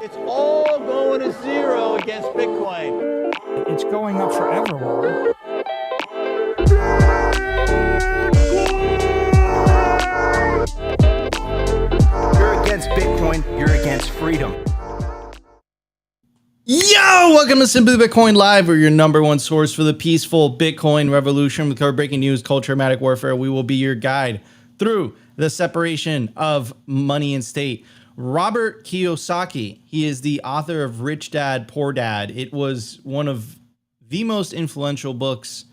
It's all going to zero against Bitcoin. It's going up forever. You're against Bitcoin, you're against freedom. Yo, welcome to Simply Bitcoin Live, where your number one source for the peaceful Bitcoin revolution. With our breaking news, culture, matic warfare, we will be your guide through the separation of money and state. Robert Kiyosaki, he is the author of Rich Dad, Poor Dad. It was one of the most influential books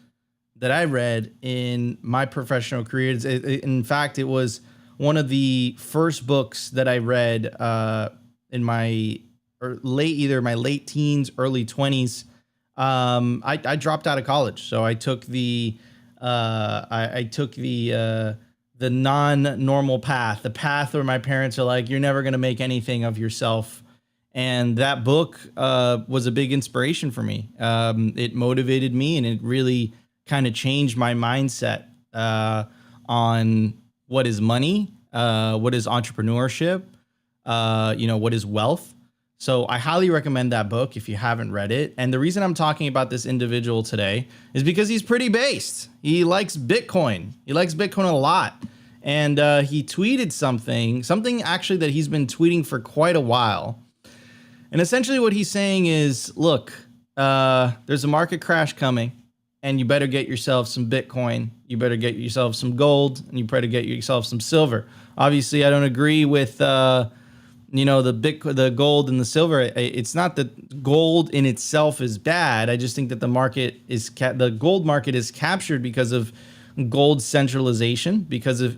that I read in my professional career. In fact, it was one of the first books that I read in my late teens, early 20s. I dropped out of college, so I took the the non-normal path, the path where my parents are like, you're never going to make anything of yourself. And that book was a big inspiration for me. It motivated me, and it really kind of changed my mindset on what is money, what is entrepreneurship, what is wealth. So I highly recommend that book if you haven't read it. And the reason I'm talking about this individual today is because he's pretty based. He likes Bitcoin. He likes Bitcoin a lot. And he tweeted something actually that he's been tweeting for quite a while. And essentially what he's saying is, look, there's a market crash coming, and you better get yourself some Bitcoin. You better get yourself some gold, and you better get yourself some silver. Obviously, I don't agree with the gold and the silver. It's not that gold in itself is bad. I just think that the gold market is captured because of gold centralization, because of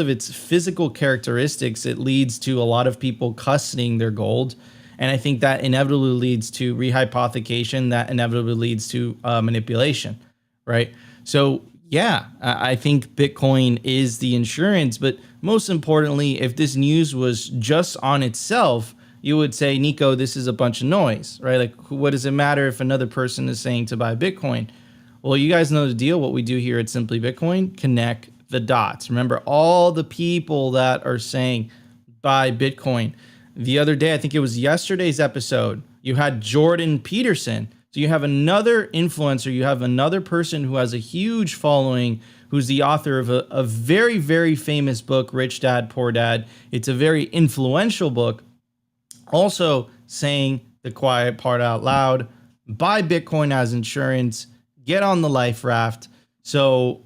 its physical characteristics. It leads to a lot of people custodying their gold, and I think that inevitably leads to rehypothecation. That inevitably leads to manipulation, right? So yeah, I think Bitcoin is the insurance, but most importantly, if this news was just on itself, you would say, Nico, this is a bunch of noise, right? Like, what does it matter if another person is saying to buy Bitcoin? Well, you guys know the deal. What we do here at Simply Bitcoin, connect the dots. Remember all the people that are saying buy Bitcoin. The other day, I think it was yesterday's episode, you had Jordan Peterson. So you have another influencer, you have another person who has a huge following, who's the author of a very, very famous book, Rich Dad, Poor Dad. It's a very influential book. Also saying the quiet part out loud, buy Bitcoin as insurance, get on the life raft. So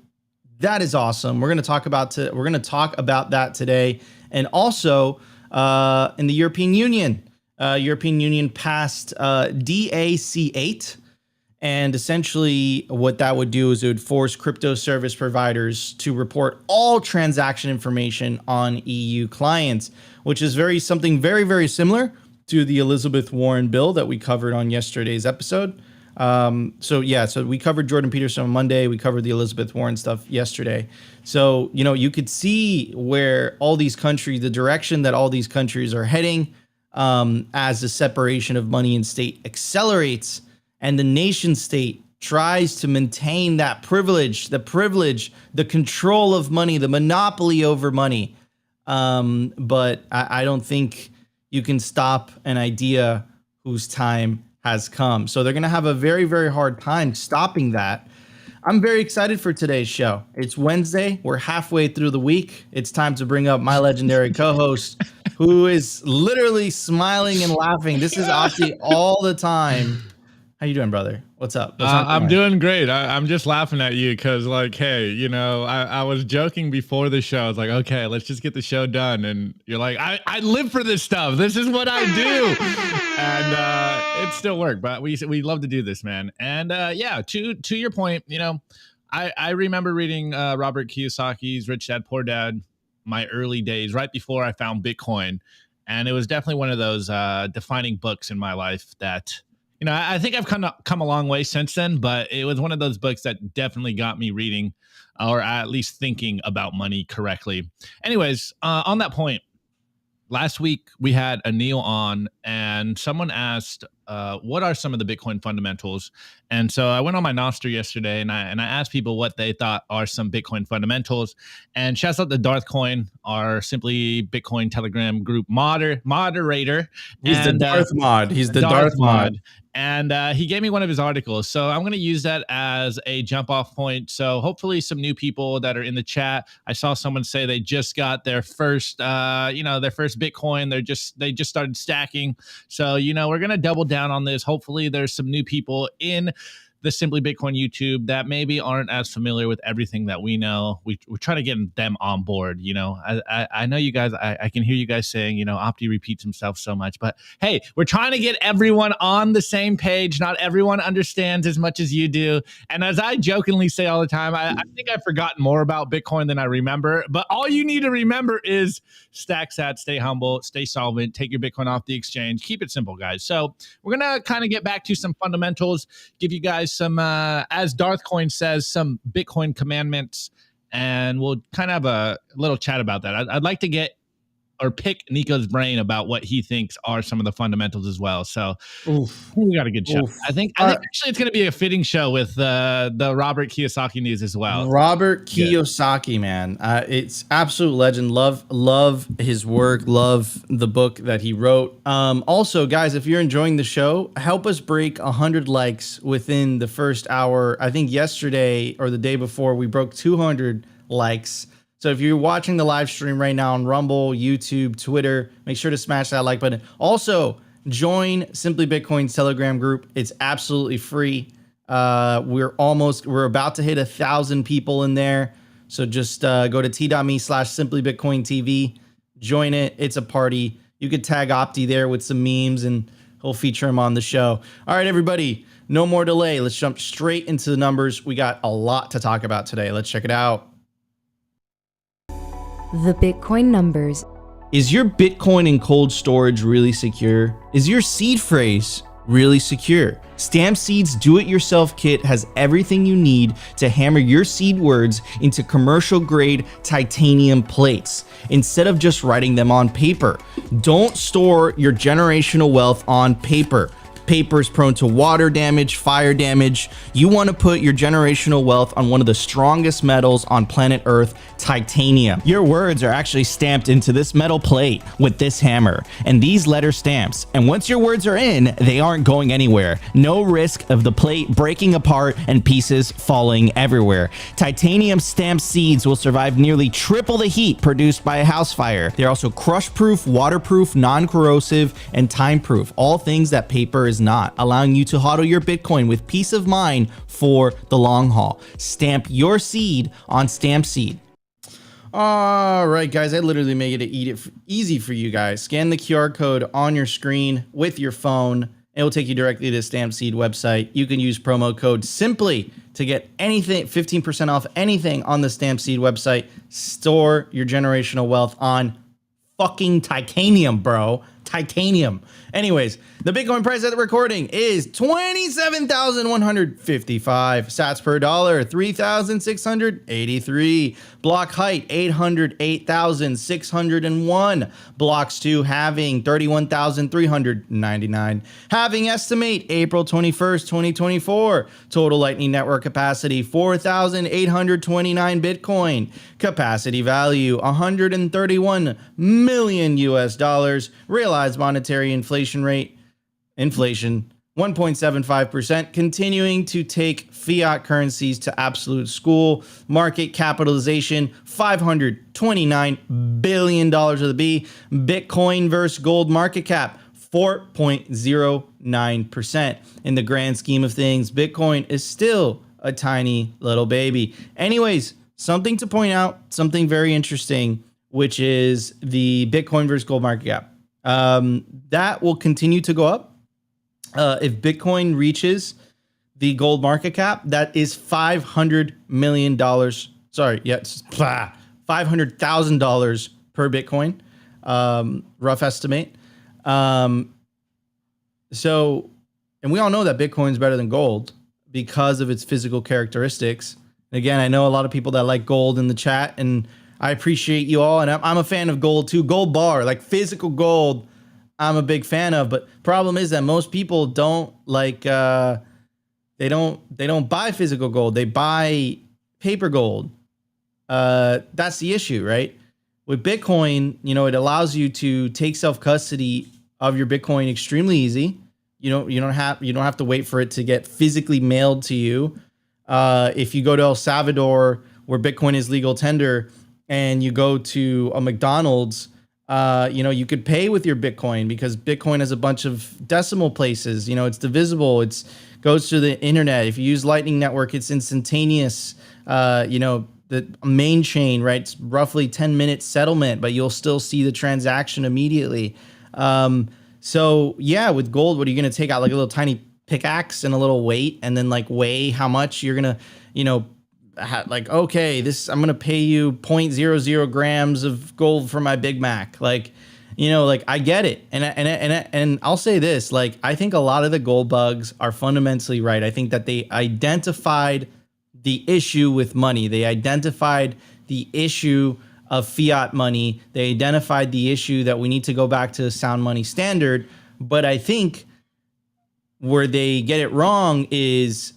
that is awesome. We're going to talk about that today. And also in the European Union. European Union passed DAC8, and essentially what that would do is it would force crypto service providers to report all transaction information on EU clients, which is something very, very similar to the Elizabeth Warren bill that we covered on yesterday's episode. So we covered Jordan Peterson on Monday. We covered the Elizabeth Warren stuff yesterday. So, you could see where all these countries, the direction that all these countries are heading, as the separation of money and state accelerates, and the nation state tries to maintain that privilege, the control of money, the monopoly over money. But I don't think you can stop an idea whose time has come. So they're going to have a very, very hard time stopping that. I'm very excited for today's show. It's Wednesday. We're halfway through the week. It's time to bring up my legendary co-host, who is literally smiling and laughing. This is Alexi all the time. How you doing, brother? What's up? I'm doing great. I'm just laughing at you because, hey, I was joking before the show. I was like, okay, let's just get the show done. And you're like, I live for this stuff. This is what I do. And it still worked, but we love to do this, man. And to your point, I remember reading Robert Kiyosaki's Rich Dad, Poor Dad my early days, right before I found Bitcoin. And it was definitely one of those defining books in my life that, I think I've come a long way since then, but it was one of those books that definitely got me reading, or at least thinking about money correctly. Anyways, on that point, last week we had Anil on, and someone asked, what are some of the Bitcoin fundamentals. And so I went on my Nostr yesterday and I asked people what they thought are some Bitcoin fundamentals. And shouts out to Darth Coin, our Simply Bitcoin Telegram group moderator. He's the Darth mod. He's the Darth mod. And he gave me one of his articles. So I'm going to use that as a jump off point. So hopefully some new people that are in the chat. I saw someone say they just got their first, their first Bitcoin. They just started stacking. So, we're going to double down on this. Hopefully there's some new people in the Simply Bitcoin YouTube that maybe aren't as familiar with everything that we know. We're trying to get them on board. I know you guys, I can hear you guys saying, Opti repeats himself so much, but hey, we're trying to get everyone on the same page. Not everyone understands as much as you do. And as I jokingly say all the time, I think I've forgotten more about Bitcoin than I remember, but all you need to remember is stack sat, stay humble, stay solvent, take your Bitcoin off the exchange, keep it simple, guys. So we're going to kind of get back to some fundamentals, give you guys some, as Darth Coin says, some Bitcoin commandments, and we'll kind of have a little chat about that. I'd like to get or pick Nico's brain about what he thinks are some of the fundamentals as well. So we got a good show. I think actually it's going to be a fitting show with the Robert Kiyosaki news as well. Robert Kiyosaki, man, it's absolute legend. Love his work. Love the book that he wrote. Also, guys, if you're enjoying the show, help us break 100 likes within the first hour. I think yesterday or the day before we broke 200 likes. So if you're watching the live stream right now on Rumble, YouTube, Twitter, make sure to smash that like button. Also, join Simply Bitcoin's Telegram group. It's absolutely free. We're about to hit 1,000 people in there. So just go to t.me/simplybitcointv, join it. It's a party. You could tag Opti there with some memes and he'll feature him on the show. All right, everybody, no more delay. Let's jump straight into the numbers. We got a lot to talk about today. Let's check it out. The Bitcoin numbers. Is your Bitcoin in cold storage really secure? Is your seed phrase really secure? Stamp Seed's do-it-yourself kit has everything you need to hammer your seed words into commercial-grade titanium plates instead of just writing them on paper. Don't store your generational wealth on paper. Paper is prone to water damage, fire damage. You want to put your generational wealth on one of the strongest metals on planet Earth, titanium. Your words are actually stamped into this metal plate with this hammer and these letter stamps. And once your words are in, they aren't going anywhere. No risk of the plate breaking apart and pieces falling everywhere. Titanium stamped seeds will survive nearly triple the heat produced by a house fire. They're also crush-proof, waterproof, non-corrosive, and time-proof. All things that paper is not, allowing you to hodl your Bitcoin with peace of mind for the long haul. Stamp your seed on Stamp Seed. All right, guys, I literally made it easy for you guys. Scan the QR code on your screen with your phone. It will take you directly to the Stamp Seed website. You can use promo code SIMPLY to get anything, 15% off anything on the Stamp Seed website. Store your generational wealth on fucking titanium, bro. Titanium. Anyways, the Bitcoin price at the recording is 27,155 sats per dollar, 3,683. Block height 808,601. Blocks to halving 31,399. Halving estimate April 21st, 2024. Total Lightning Network capacity 4,829 Bitcoin. Capacity value 131 million US dollars. Realized monetary inflation rate, 1.75%, continuing to take fiat currencies to absolute school. Market capitalization, $529 billion of the B. Bitcoin versus gold market cap, 4.09%. In the grand scheme of things, Bitcoin is still a tiny little baby. Anyways, something to point out, something very interesting, which is the Bitcoin versus gold market cap. That will continue to go up. If Bitcoin reaches the gold market cap, that is $500 million. Sorry, yes, $500,000 per Bitcoin, rough estimate. So, and we all know that Bitcoin is better than gold because of its physical characteristics. Again, I know a lot of people that like gold in the chat, and I appreciate you all. And I'm a fan of gold too. Gold bar, like physical gold, I'm a big fan of. But problem is that most people don't like they don't buy physical gold. They buy paper gold. That's the issue, right? With Bitcoin, it allows you to take self-custody of your Bitcoin extremely easy. You don't have to wait for it to get physically mailed to you. If you go to El Salvador, where Bitcoin is legal tender, and you go to a McDonald's, you could pay with your Bitcoin because Bitcoin has a bunch of decimal places. It's divisible. It goes through the internet. If you use Lightning Network, it's instantaneous. The main chain, right? It's roughly 10-minute settlement, but you'll still see the transaction immediately. So yeah, with gold, what are you going to take out? Like a little tiny pickaxe and a little weight, and then like weigh how much you're going to, okay, I'm going to pay you 0.00 grams of gold for my Big Mac. Like I get it. And I'll say this, like, I think a lot of the gold bugs are fundamentally right. I think that they identified the issue with money. They identified the issue of fiat money. They identified the issue that we need to go back to a sound money standard. But I think where they get it wrong is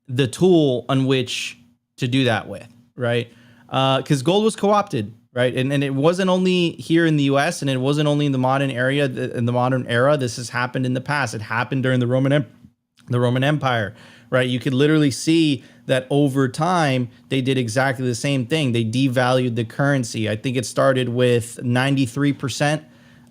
the tool on which to do that with, right? Because gold was co-opted, right? And it wasn't only here in the US, and it wasn't only in the modern era. This has happened in the past. It happened during the Roman Empire, right? You could literally see that over time, they did exactly the same thing. They devalued the currency. I think it started with 93%.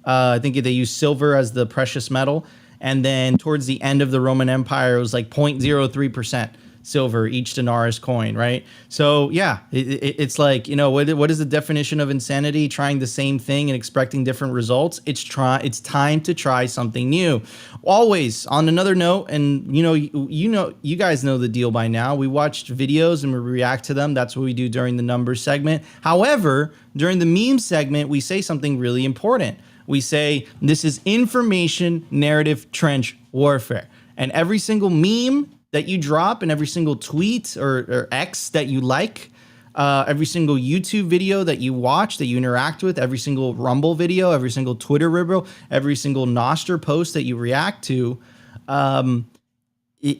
I think they used silver as the precious metal. And then towards the end of the Roman Empire, it was like 0.03% silver each denarius coin, right? So yeah, it's like, what is the definition of insanity? Trying the same thing and expecting different results. It's time to try something new. Always on another note, and you guys know the deal by now. We watched videos and we react to them. That's what we do during the numbers segment. However, during the meme segment, we say something really important. We say this is information narrative trench warfare, and every single meme that you drop and every single tweet or X that you like, every single YouTube video that you watch, that you interact with, every single Rumble video, every single Twitter video, every single Nostr post that you react to,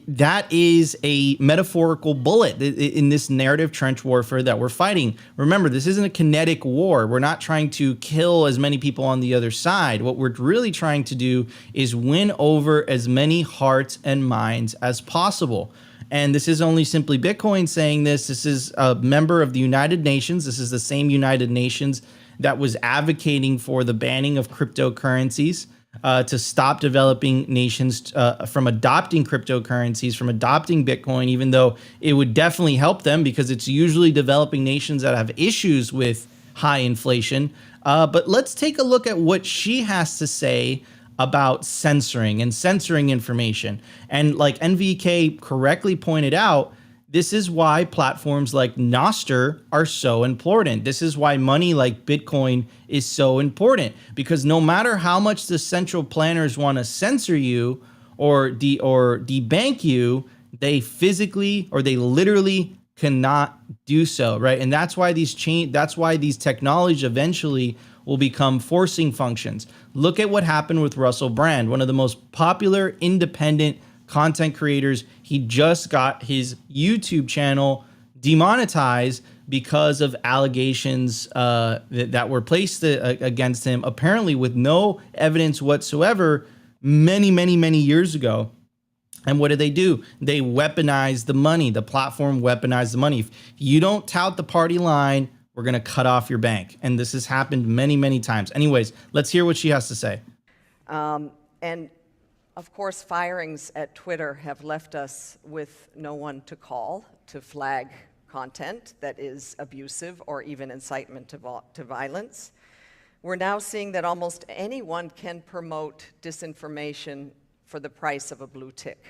that is a metaphorical bullet in this narrative trench warfare that we're fighting. Remember, this isn't a kinetic war. We're not trying to kill as many people on the other side. What we're really trying to do is win over as many hearts and minds as possible. And this is only Simply Bitcoin saying this. This is a member of the United Nations. This is the same United Nations that was advocating for the banning of cryptocurrencies, to stop developing nations from adopting cryptocurrencies, from adopting Bitcoin, even though it would definitely help them because it's usually developing nations that have issues with high inflation. But let's take a look at what she has to say about censoring information. And like NVK correctly pointed out, this is why platforms like Nostr are so important. This is why money like Bitcoin is so important, because no matter how much the central planners want to censor you or debank you, they physically or they literally cannot do so, right? And that's why these technologies eventually will become forcing functions. Look at what happened with Russell Brand, one of the most popular independent content creators. He just got his YouTube channel demonetized because of allegations that were placed against him, apparently with no evidence whatsoever, many years ago. And what did they do? They weaponized the money. The platform weaponized the money. If you don't tout the party line, we're going to cut off your bank. And this has happened many times. Anyways, let's hear what she has to say. And of course, firings at Twitter have left us with no one to call to flag content that is abusive or even incitement to violence. We're now seeing that almost anyone can promote disinformation for the price of a blue tick.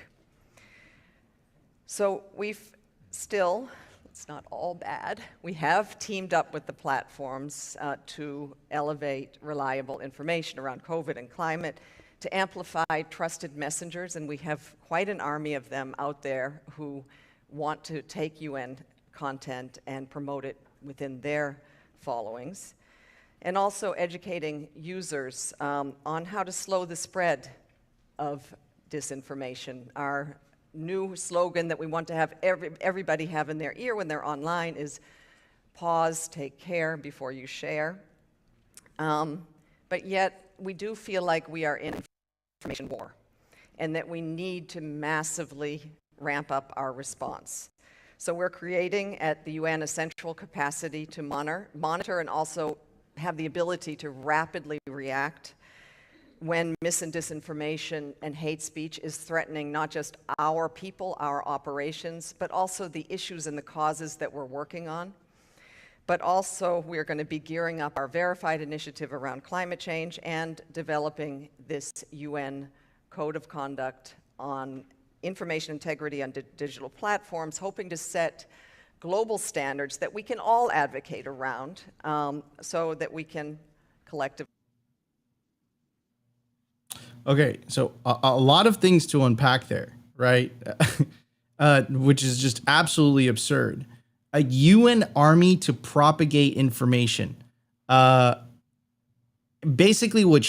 So we've still, it's not all bad, we have teamed up with the platforms to elevate reliable information around COVID and climate, to amplify trusted messengers, and we have quite an army of them out there who want to take UN content and promote it within their followings. and also educating users on how to slow the spread of disinformation. Our new slogan that we want to have everybody have in their ear when they're online is pause, take care before you share. But yet, we do feel like we are in information war, and that we need to massively ramp up our response. So we're creating at the UN a central capacity to monitor and also have the ability to rapidly react when mis and disinformation and hate speech is threatening not just our people, our operations, but also the issues and the causes that we're working on. But also, we're going to be gearing up our verified initiative around climate change and developing this UN code of conduct on information integrity on digital platforms, hoping to set global standards that we can all advocate around so that we can collectively. Okay, so a lot of things to unpack there, right? Which is just absolutely absurd. A UN army to propagate information. Basically what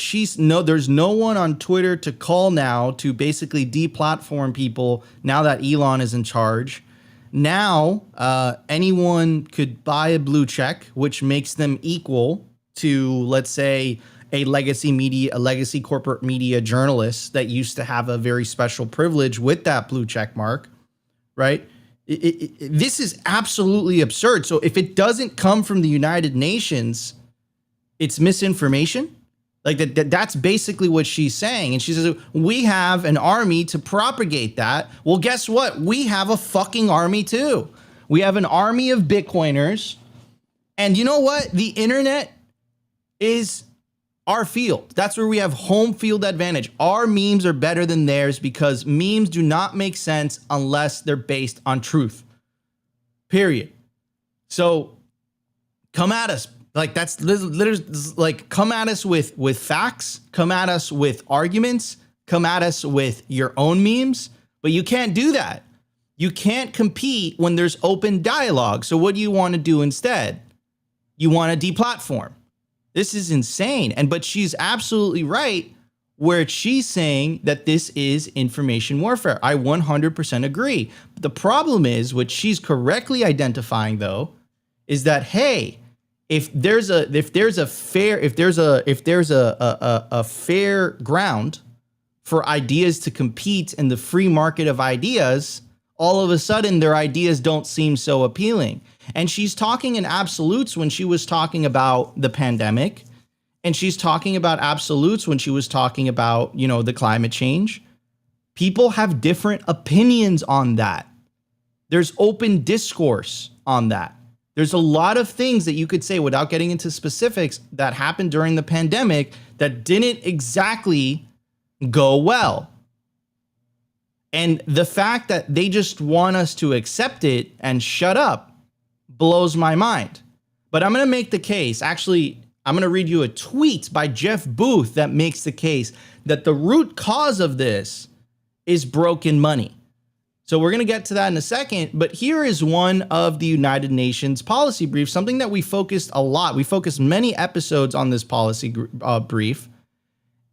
there's no one on Twitter to call now to basically deplatform people now that Elon is in charge. Now, anyone could buy a blue check, which makes them equal to, let's say, a legacy corporate media journalist that used to have a very special privilege with that blue check mark, right? This is absolutely absurd. So if it doesn't come from the United Nations, it's misinformation. Like that's basically what she's saying. And she says, we have an army to propagate that. Well, guess what? We have a fucking army too. We have an army of Bitcoiners. And you know what? The internet is our field. That's where we have home field advantage. Our memes are better than theirs because memes do not make sense unless they're based on truth. Period. So come at us. Like that's literally like come at us with facts, come at us with arguments, come at us with your own memes, but you can't do that. You can't compete when there's open dialogue. So what do you want to do instead? You want to deplatform. This is insane. But she's absolutely right where she's saying that this is information warfare. I 100% agree. But the problem is what she's correctly identifying though is that, hey, if there's a fair ground for ideas to compete in the free market of ideas, all of a sudden their ideas don't seem so appealing. And she's talking in absolutes when she was talking about the pandemic, and she's talking about absolutes when she was talking about, you know, the climate change. People have different opinions on that. There's open discourse on that. There's a lot of things that you could say without getting into specifics that happened during the pandemic that didn't exactly go well. And the fact that they just want us to accept it and shut up blows my mind. But I'm going to make the case. Actually, I'm going to read you a tweet by Jeff Booth that makes the case that the root cause of this is broken money. So we're going to get to that in a second, but here is one of the United Nations policy briefs, something that we focused a lot. We focused many episodes on this policy brief.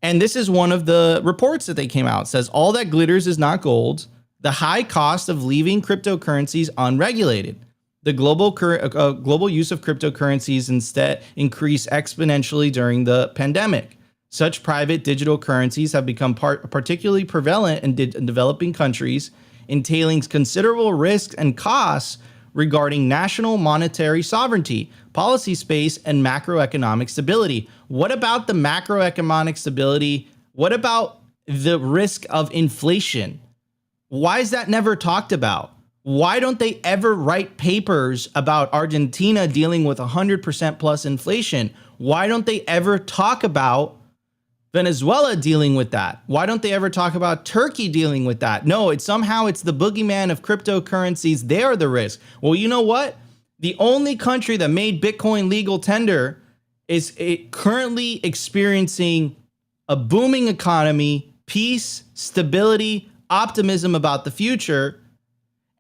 And this is one of the reports that they came out. It says, all that glitters is not gold. The high cost of leaving cryptocurrencies unregulated. The global use of cryptocurrencies instead increased exponentially during the pandemic. Such private digital currencies have become particularly prevalent in developing countries, entailing considerable risks and costs regarding national monetary sovereignty, policy space, and macroeconomic stability. What about the macroeconomic stability? What about the risk of inflation? Why is that never talked about? Why don't they ever write papers about Argentina dealing with 100% plus inflation? Why don't they ever talk about Venezuela dealing with that? Why don't they ever talk about Turkey dealing with that? No, it's the boogeyman of cryptocurrencies. They are the risk. Well, you know what? The only country that made Bitcoin legal tender is currently experiencing a booming economy, peace, stability, optimism about the future.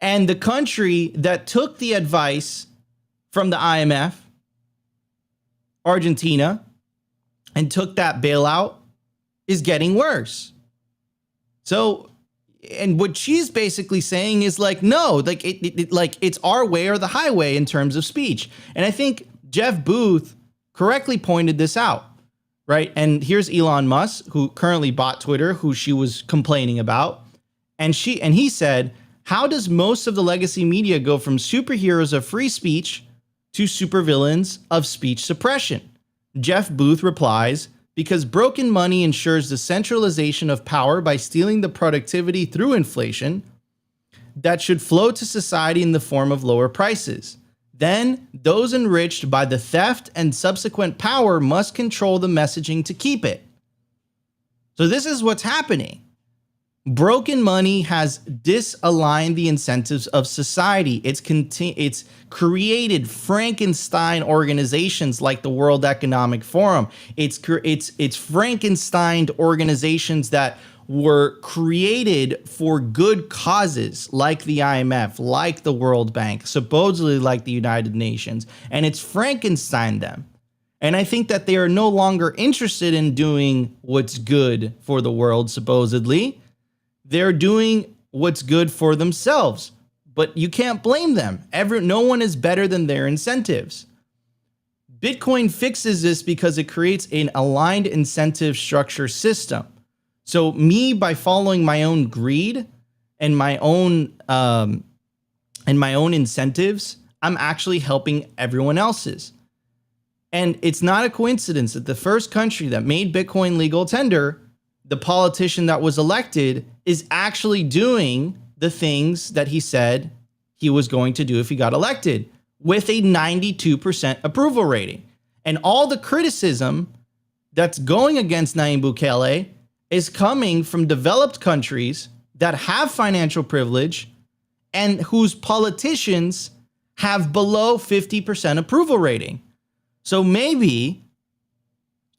And the country that took the advice from the IMF Argentina and took that bailout is getting worse. So, and what she's basically saying is like, no, like it's our way or the highway in terms of speech. And I think Jeff Booth correctly pointed this out, right? And here's Elon Musk, who currently bought Twitter, who she was complaining about. And he said, how does most of the legacy media go from superheroes of free speech to supervillains of speech suppression? Jeff Booth replies, because broken money ensures the centralization of power by stealing the productivity through inflation that should flow to society in the form of lower prices. Then, those enriched by the theft and subsequent power must control the messaging to keep it. So this is what's happening. Broken money has disaligned the incentives of society. It's created Frankenstein organizations like the World Economic Forum. It's Frankenstein organizations that were created for good causes like the IMF, like the World Bank, supposedly like the United Nations, and it's Frankenstein them. And I think that they are no longer interested in doing what's good for the world, supposedly. They're doing what's good for themselves, but you can't blame them. No one is better than their incentives. Bitcoin fixes this because it creates an aligned incentive structure system. So me, by following my own greed and my own incentives, I'm actually helping everyone else's. And it's not a coincidence that the first country that made Bitcoin legal tender, the politician that was elected, is actually doing the things that he said he was going to do if he got elected, with a 92% approval rating. And all the criticism that's going against Nayib Bukele is coming from developed countries that have financial privilege and whose politicians have below 50% approval rating. So maybe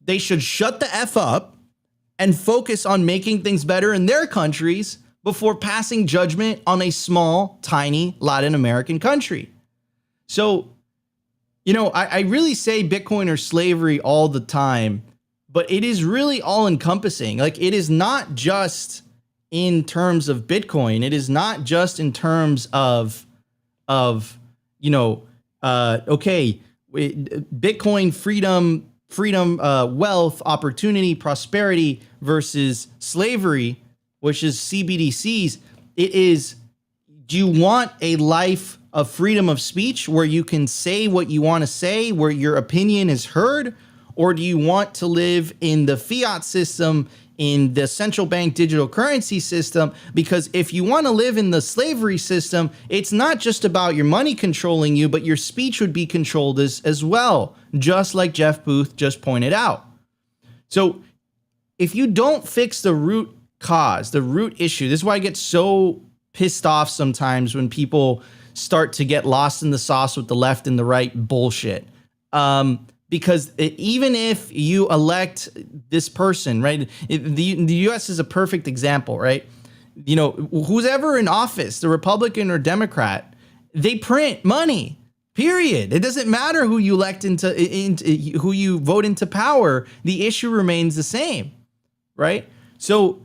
they should shut the F up and focus on making things better in their countries before passing judgment on a small, tiny Latin American country. So, you know, I really say Bitcoin or slavery all the time, but it is really all encompassing. Like, it is not just in terms of Bitcoin. It is not just in terms of Bitcoin freedom, wealth, opportunity, prosperity versus slavery, which is CBDCs. It is, do you want a life of freedom of speech where you can say what you want to say, where your opinion is heard? Or do you want to live in the fiat system, in the central bank digital currency system? Because if you want to live in the slavery system, it's not just about your money controlling you, but your speech would be controlled as well, just like Jeff Booth just pointed out. So if you don't fix the root cause, the root issue, this is why I get so pissed off sometimes when people start to get lost in the sauce with the left and the right bullshit. Because even if you elect this person, right, the U.S. is a perfect example, right? You know, who's ever in office, the Republican or Democrat, they print money, period. It doesn't matter who you elect into who you vote into power. The issue remains the same, right? So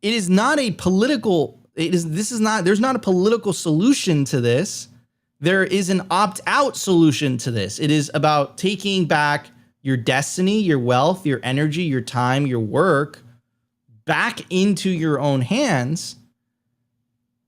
it is not a political. There's not a political solution to this. There is an opt-out solution to this. It is about taking back your destiny, your wealth, your energy, your time, your work back into your own hands,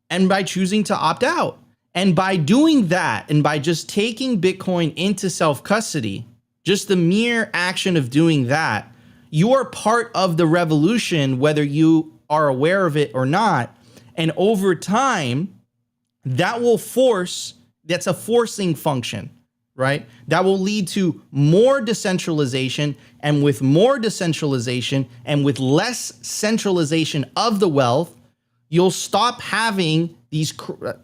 and by choosing to opt out. And by doing that, and by just taking Bitcoin into self-custody, just the mere action of doing that, you are part of the revolution, whether you are aware of it or not. And over time, that's a forcing function, right? That will lead to more decentralization, and with more decentralization and with less centralization of the wealth, you'll stop having these,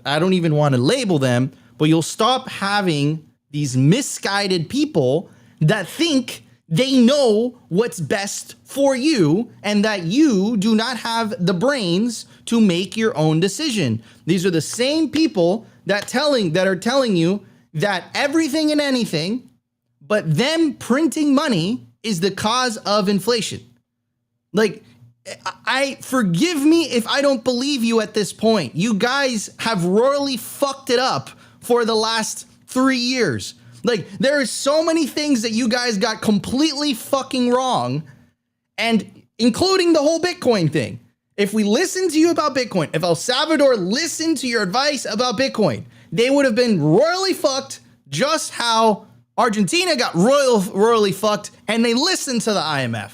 I don't even want to label them, but you'll stop having these misguided people that think they know what's best for you and that you do not have the brains to make your own decision. These are the same people that are telling you that everything and anything but them printing money is the cause of inflation. Like, forgive me if I don't believe you at this point. You guys have royally fucked it up for the last 3 years. Like, there are so many things that you guys got completely fucking wrong, and including the whole Bitcoin thing. If we listened to you about Bitcoin, if El Salvador listened to your advice about Bitcoin, they would have been royally fucked, just how Argentina got royally fucked, and they listened to the IMF.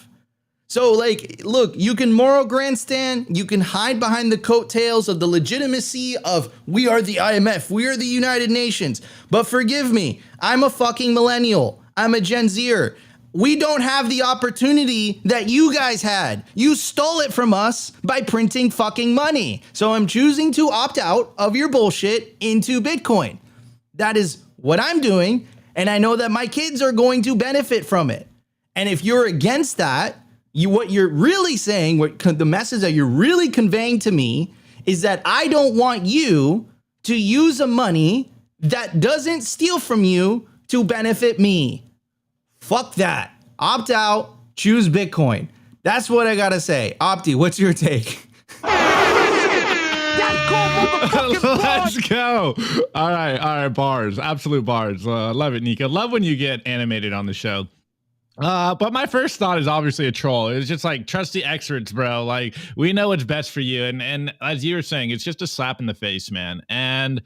So, like, look, you can moral grandstand, you can hide behind the coattails of the legitimacy of we are the IMF, we are the United Nations. But forgive me, I'm a fucking millennial. I'm a Gen Zer. We don't have the opportunity that you guys had. You stole it from us by printing fucking money. So I'm choosing to opt out of your bullshit into Bitcoin. That is what I'm doing, and I know that my kids are going to benefit from it. And if you're against that, what you're really saying, the message that you're really conveying to me is that I don't want you to use a money that doesn't steal from you to benefit me. Fuck that. Opt out, choose Bitcoin. That's what I gotta say. Opti, what's your take? Let's go. All right, bars. Absolute bars. Love it, Nico. Love when you get animated on the show. But my first thought is obviously a troll. It's just like, trust the experts, bro. Like, we know what's best for you. And as you were saying, it's just a slap in the face, man. And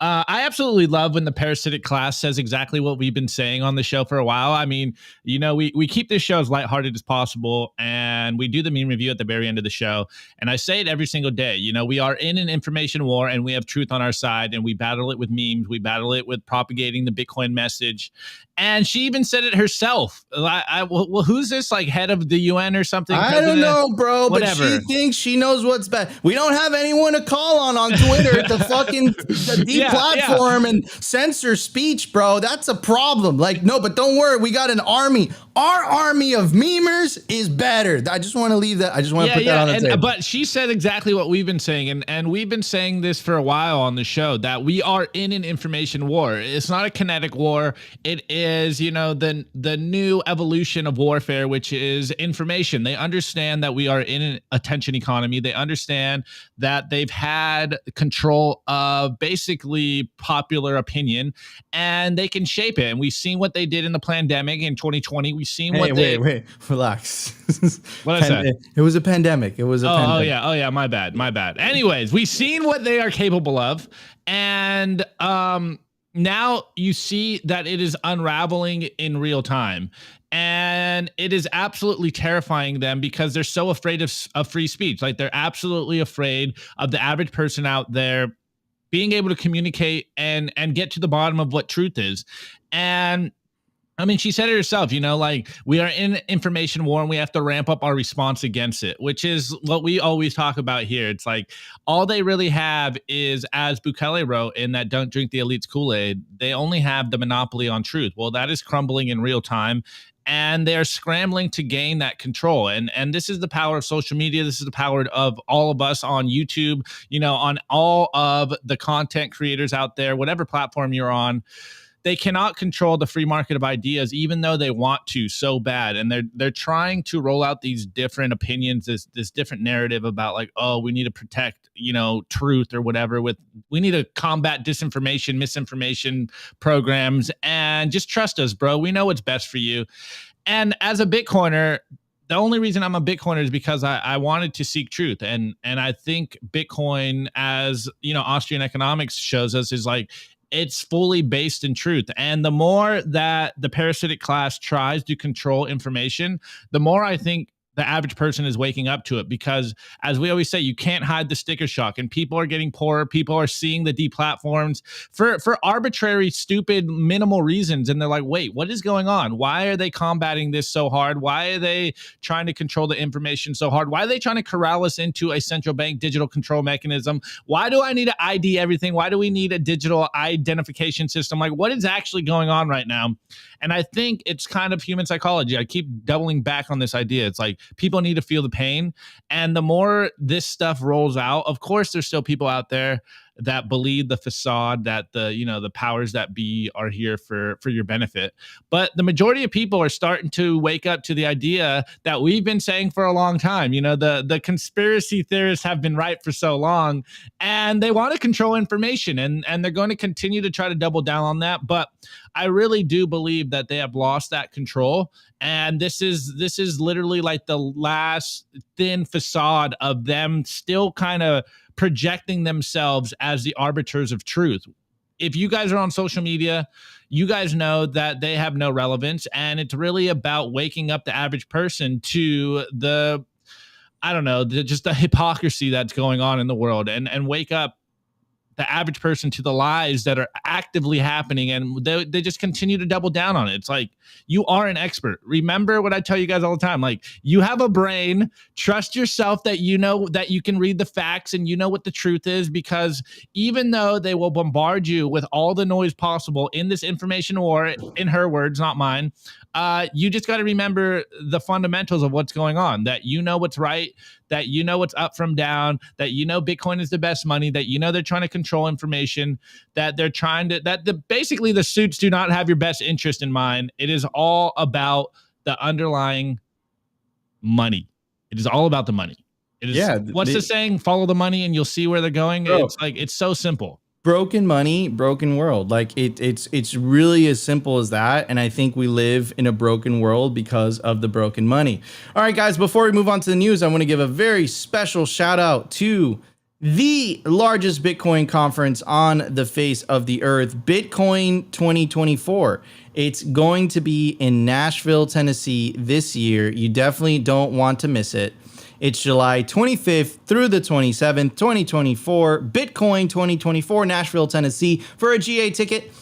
I absolutely love when the parasitic class says exactly what we've been saying on the show for a while. I mean, you know, we keep this show as lighthearted as possible, and we do the meme review at the very end of the show. And I say it every single day. You know, we are in an information war, and we have truth on our side, and we battle it with memes. We battle it with propagating the Bitcoin message. And she even said it herself. Well, who's this, like, head of the UN or something? I don't know, bro, whatever. But she thinks she knows what's best. We don't have anyone to call on Twitter to fucking deplatform and censor speech, bro. That's a problem. Like, no, but don't worry. We got an army. Our army of memers is better. I just want to leave that. I just want to put that on the table. But she said exactly what we've been saying. And we've been saying this for a while on the show, that we are in an information war. It's not a kinetic war. It is, you know, the new evolution of warfare, which is information. They understand that we are in an attention economy. They understand that they've had control of basically popular opinion, and they can shape it. And we've seen what they did in the pandemic in 2020. We've seen wait, relax. What I said? It was a pandemic. It was a pandemic. Oh yeah. My bad. Anyways, we've seen what they are capable of, and now you see that it is unraveling in real time. And it is absolutely terrifying them, because they're so afraid of free speech. Like, they're absolutely afraid of the average person out there being able to communicate and get to the bottom of what truth is. And I mean, she said it herself, you know, like, we are in information war and we have to ramp up our response against it, which is what we always talk about here. It's like, all they really have is, as Bukele wrote in that Don't Drink the Elite's Kool-Aid, they only have the monopoly on truth. Well, that is crumbling in real time, and they're scrambling to gain that control. And this is the power of social media. This is the power of all of us on YouTube, you know, on all of the content creators out there, whatever platform you're on. They cannot control the free market of ideas, even though they want to so bad. And they're trying to roll out these different opinions, this different narrative about, like, oh, we need to protect, you know, truth or whatever. We need to combat disinformation, misinformation programs, and just trust us, bro. We know what's best for you. And as a Bitcoiner, the only reason I'm a Bitcoiner is because I wanted to seek truth. And I think Bitcoin, as you know, Austrian economics shows us, is like, it's fully based in truth. And the more that the parasitic class tries to control information, the more I think the average person is waking up to it, because, as we always say, you can't hide the sticker shock, and people are getting poorer. People are seeing the deplatforms for arbitrary, stupid, minimal reasons. And they're like, wait, what is going on? Why are they combating this so hard? Why are they trying to control the information so hard? Why are they trying to corral us into a central bank digital control mechanism? Why do I need to ID everything? Why do we need a digital identification system? Like, what is actually going on right now? And I think it's kind of human psychology. I keep doubling back on this idea. It's like, people need to feel the pain. And the more this stuff rolls out, of course, there's still people out there that believe the facade that the powers that be are here for your benefit. But the majority of people are starting to wake up to the idea that we've been saying for a long time. The conspiracy theorists have been right for so long, and they want to control information, and they're going to continue to try to double down on that. But I really do believe that they have lost that control, and this is literally like the last thin facade of them still kind of projecting themselves as the arbiters of truth. If you guys are on social media, you guys know that they have no relevance, and it's really about waking up the average person to just the hypocrisy that's going on in the world, and wake up the average person to the lies that are actively happening, and they just continue to double down on it. It's like, you are an expert. Remember what I tell you guys all the time, like, you have a brain, trust yourself that you know that you can read the facts and you know what the truth is, because even though they will bombard you with all the noise possible in this information war, in her words, not mine, you just got to remember the fundamentals of what's going on, that you know what's right, that you know what's up from down, that you know Bitcoin is the best money, that you know they're trying to control information, that they're trying to, basically the suits do not have your best interest in mind. It is all about the underlying money. It is all about the money. It is, what's the saying? Follow the money and you'll see where they're going. Bro, it's like, it's so simple. Broken money, broken world. Like it's really as simple as that. And I think we live in a broken world because of the broken money. All right, guys, before we move on to the news, I want to give a very special shout out to the largest Bitcoin conference on the face of the earth, Bitcoin 2024. It's going to be in Nashville, Tennessee this year. You definitely don't want to miss it. It's July 25th through the 27th, 2024, Bitcoin 2024, Nashville, Tennessee. For a GA ticket,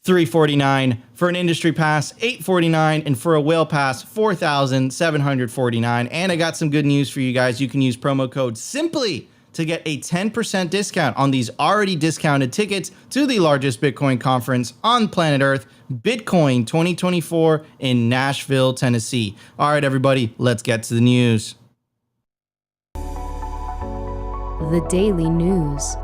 $349. For an industry pass, $849. And for a whale pass, $4,749. And I got some good news for you guys. You can use promo code SIMPLY to get a 10% discount on these already discounted tickets to the largest Bitcoin conference on planet Earth, Bitcoin 2024 in Nashville, Tennessee. All right, everybody, let's get to the news. The Daily News.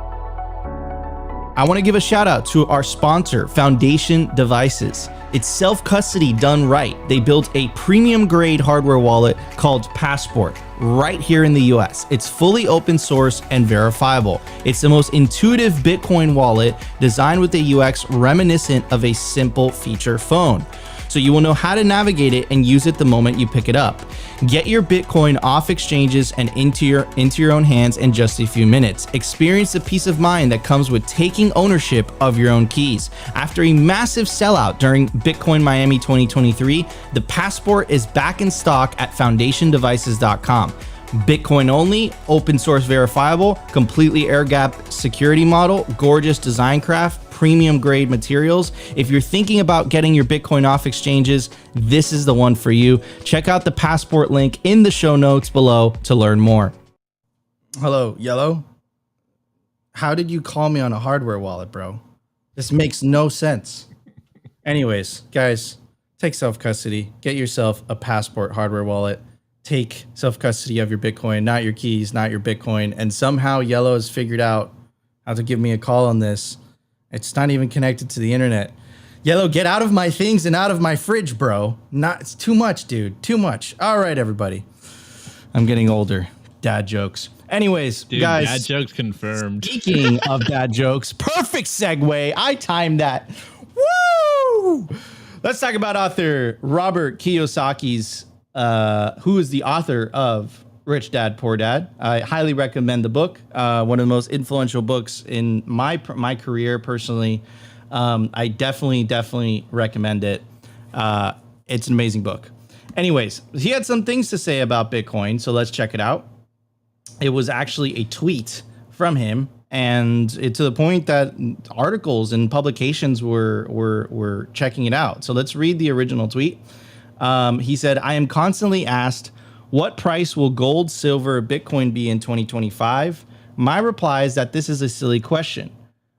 I want to give a shout out to our sponsor, Foundation Devices. It's self-custody done right. They built a premium grade hardware wallet called Passport right here in the US. It's fully open source and verifiable. It's the most intuitive Bitcoin wallet designed with a UX reminiscent of a simple feature phone. So you will know how to navigate it and use it the moment you pick it up. Get your Bitcoin off exchanges and into your own hands in just a few minutes. Experience the peace of mind that comes with taking ownership of your own keys. After a massive sellout during Bitcoin Miami 2023, the Passport is back in stock at foundationdevices.com. Bitcoin only, open source verifiable, completely air gap security model, gorgeous design craft, premium grade materials. If you're thinking about getting your Bitcoin off exchanges, this is the one for you. Check out the Passport link in the show notes below to learn more. Hello, Yellow. How did you call me on a hardware wallet, bro? This makes no sense. Anyways, guys, take self-custody. Get yourself a Passport hardware wallet. Take self-custody of your Bitcoin, not your keys, not your Bitcoin. And somehow Yellow has figured out how to give me a call on this. It's not even connected to the internet. Yellow, get out of my things and out of my fridge, bro. It's too much, dude. Too much. All right, everybody. I'm getting older. Dad jokes. Anyways, dude, guys. Dad jokes confirmed. Speaking of dad jokes, perfect segue. I timed that. Woo! Let's talk about author Robert Kiyosaki's, who is the author of Rich Dad, Poor Dad. I highly recommend the book. One of the most influential books in my career personally. I definitely recommend it. It's an amazing book. Anyways, he had some things to say about Bitcoin, so let's check it out. It was actually a tweet from him, and it to the point that articles and publications were checking it out. So let's read the original tweet. He said, "I am constantly asked, what price will gold, silver, Bitcoin be in 2025? My reply is that this is a silly question.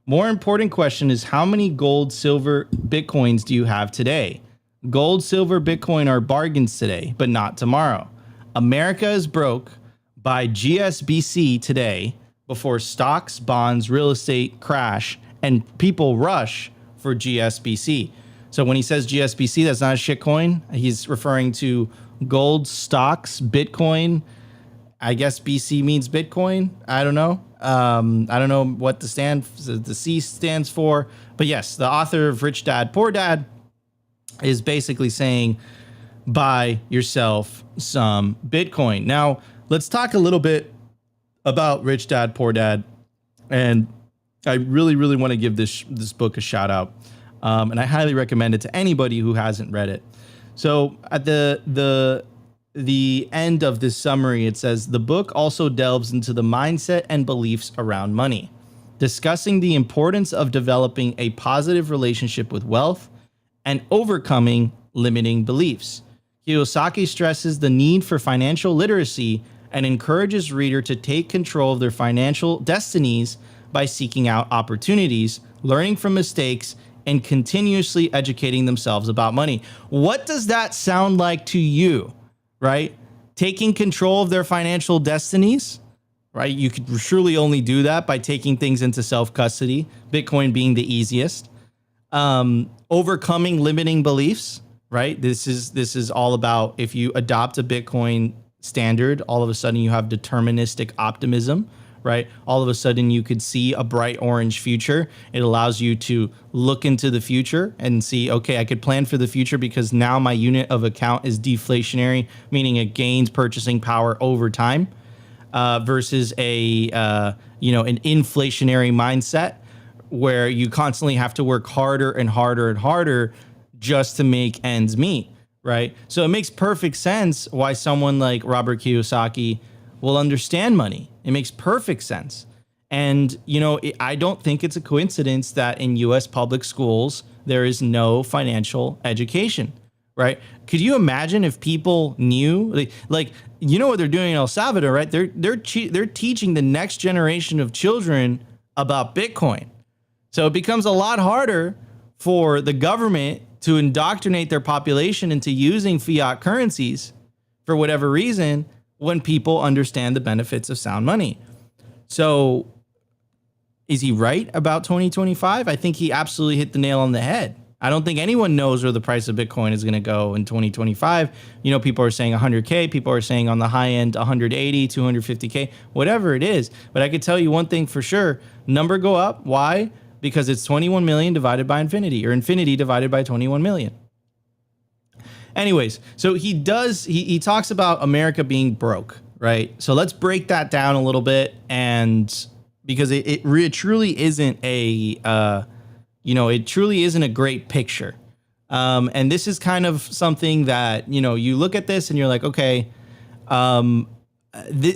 More important question is how many gold, silver, Bitcoins do you have today? Gold, silver, Bitcoin are bargains today, but not tomorrow. America is broke. Buy GSBC today, before stocks, bonds, real estate crash and people rush for GSBC. So when he says GSBC, that's not a shitcoin. He's referring to gold, stocks, Bitcoin. I guess BC means Bitcoin. I don't know. I don't know what the C stands for. But yes, the author of Rich Dad, Poor Dad is basically saying, buy yourself some Bitcoin. Now, let's talk a little bit about Rich Dad, Poor Dad. And I really, really want to give this book a shout out. And I highly recommend it to anybody who hasn't read it. So at the end of this summary, it says, the book also delves into the mindset and beliefs around money, discussing the importance of developing a positive relationship with wealth and overcoming limiting beliefs. Kiyosaki stresses the need for financial literacy and encourages reader to take control of their financial destinies by seeking out opportunities, learning from mistakes, and continuously educating themselves about money. What does that sound like to you, right? Taking control of their financial destinies, right? You could surely only do that by taking things into self-custody, Bitcoin being the easiest. Overcoming limiting beliefs, right? This is all about, if you adopt a Bitcoin standard, all of a sudden you have deterministic optimism, right? All of a sudden you could see a bright orange future. It allows you to look into the future and see, okay, I could plan for the future because now my unit of account is deflationary, meaning it gains purchasing power over time, versus an inflationary mindset where you constantly have to work harder and harder and harder just to make ends meet, right? So it makes perfect sense why someone like Robert Kiyosaki will understand money. It makes perfect sense. And, I don't think it's a coincidence that in US public schools, there is no financial education, right? Could you imagine if people knew, like what they're doing in El Salvador, right? They're teaching the next generation of children about Bitcoin. So it becomes a lot harder for the government to indoctrinate their population into using fiat currencies for whatever reason when people understand the benefits of sound money. So is he right about 2025? I think he absolutely hit the nail on the head. I don't think anyone knows where the price of Bitcoin is going to go in 2025. People are saying 100K. People are saying on the high end, 180, 250K, whatever it is. But I could tell you one thing for sure. Number go up. Why? Because it's 21 million divided by infinity, or infinity divided by 21 million. Anyways, so he talks about America being broke, right? So let's break that down a little bit, and because it truly isn't it truly isn't a great picture. And this is kind of something that, you look at this and you're like, okay,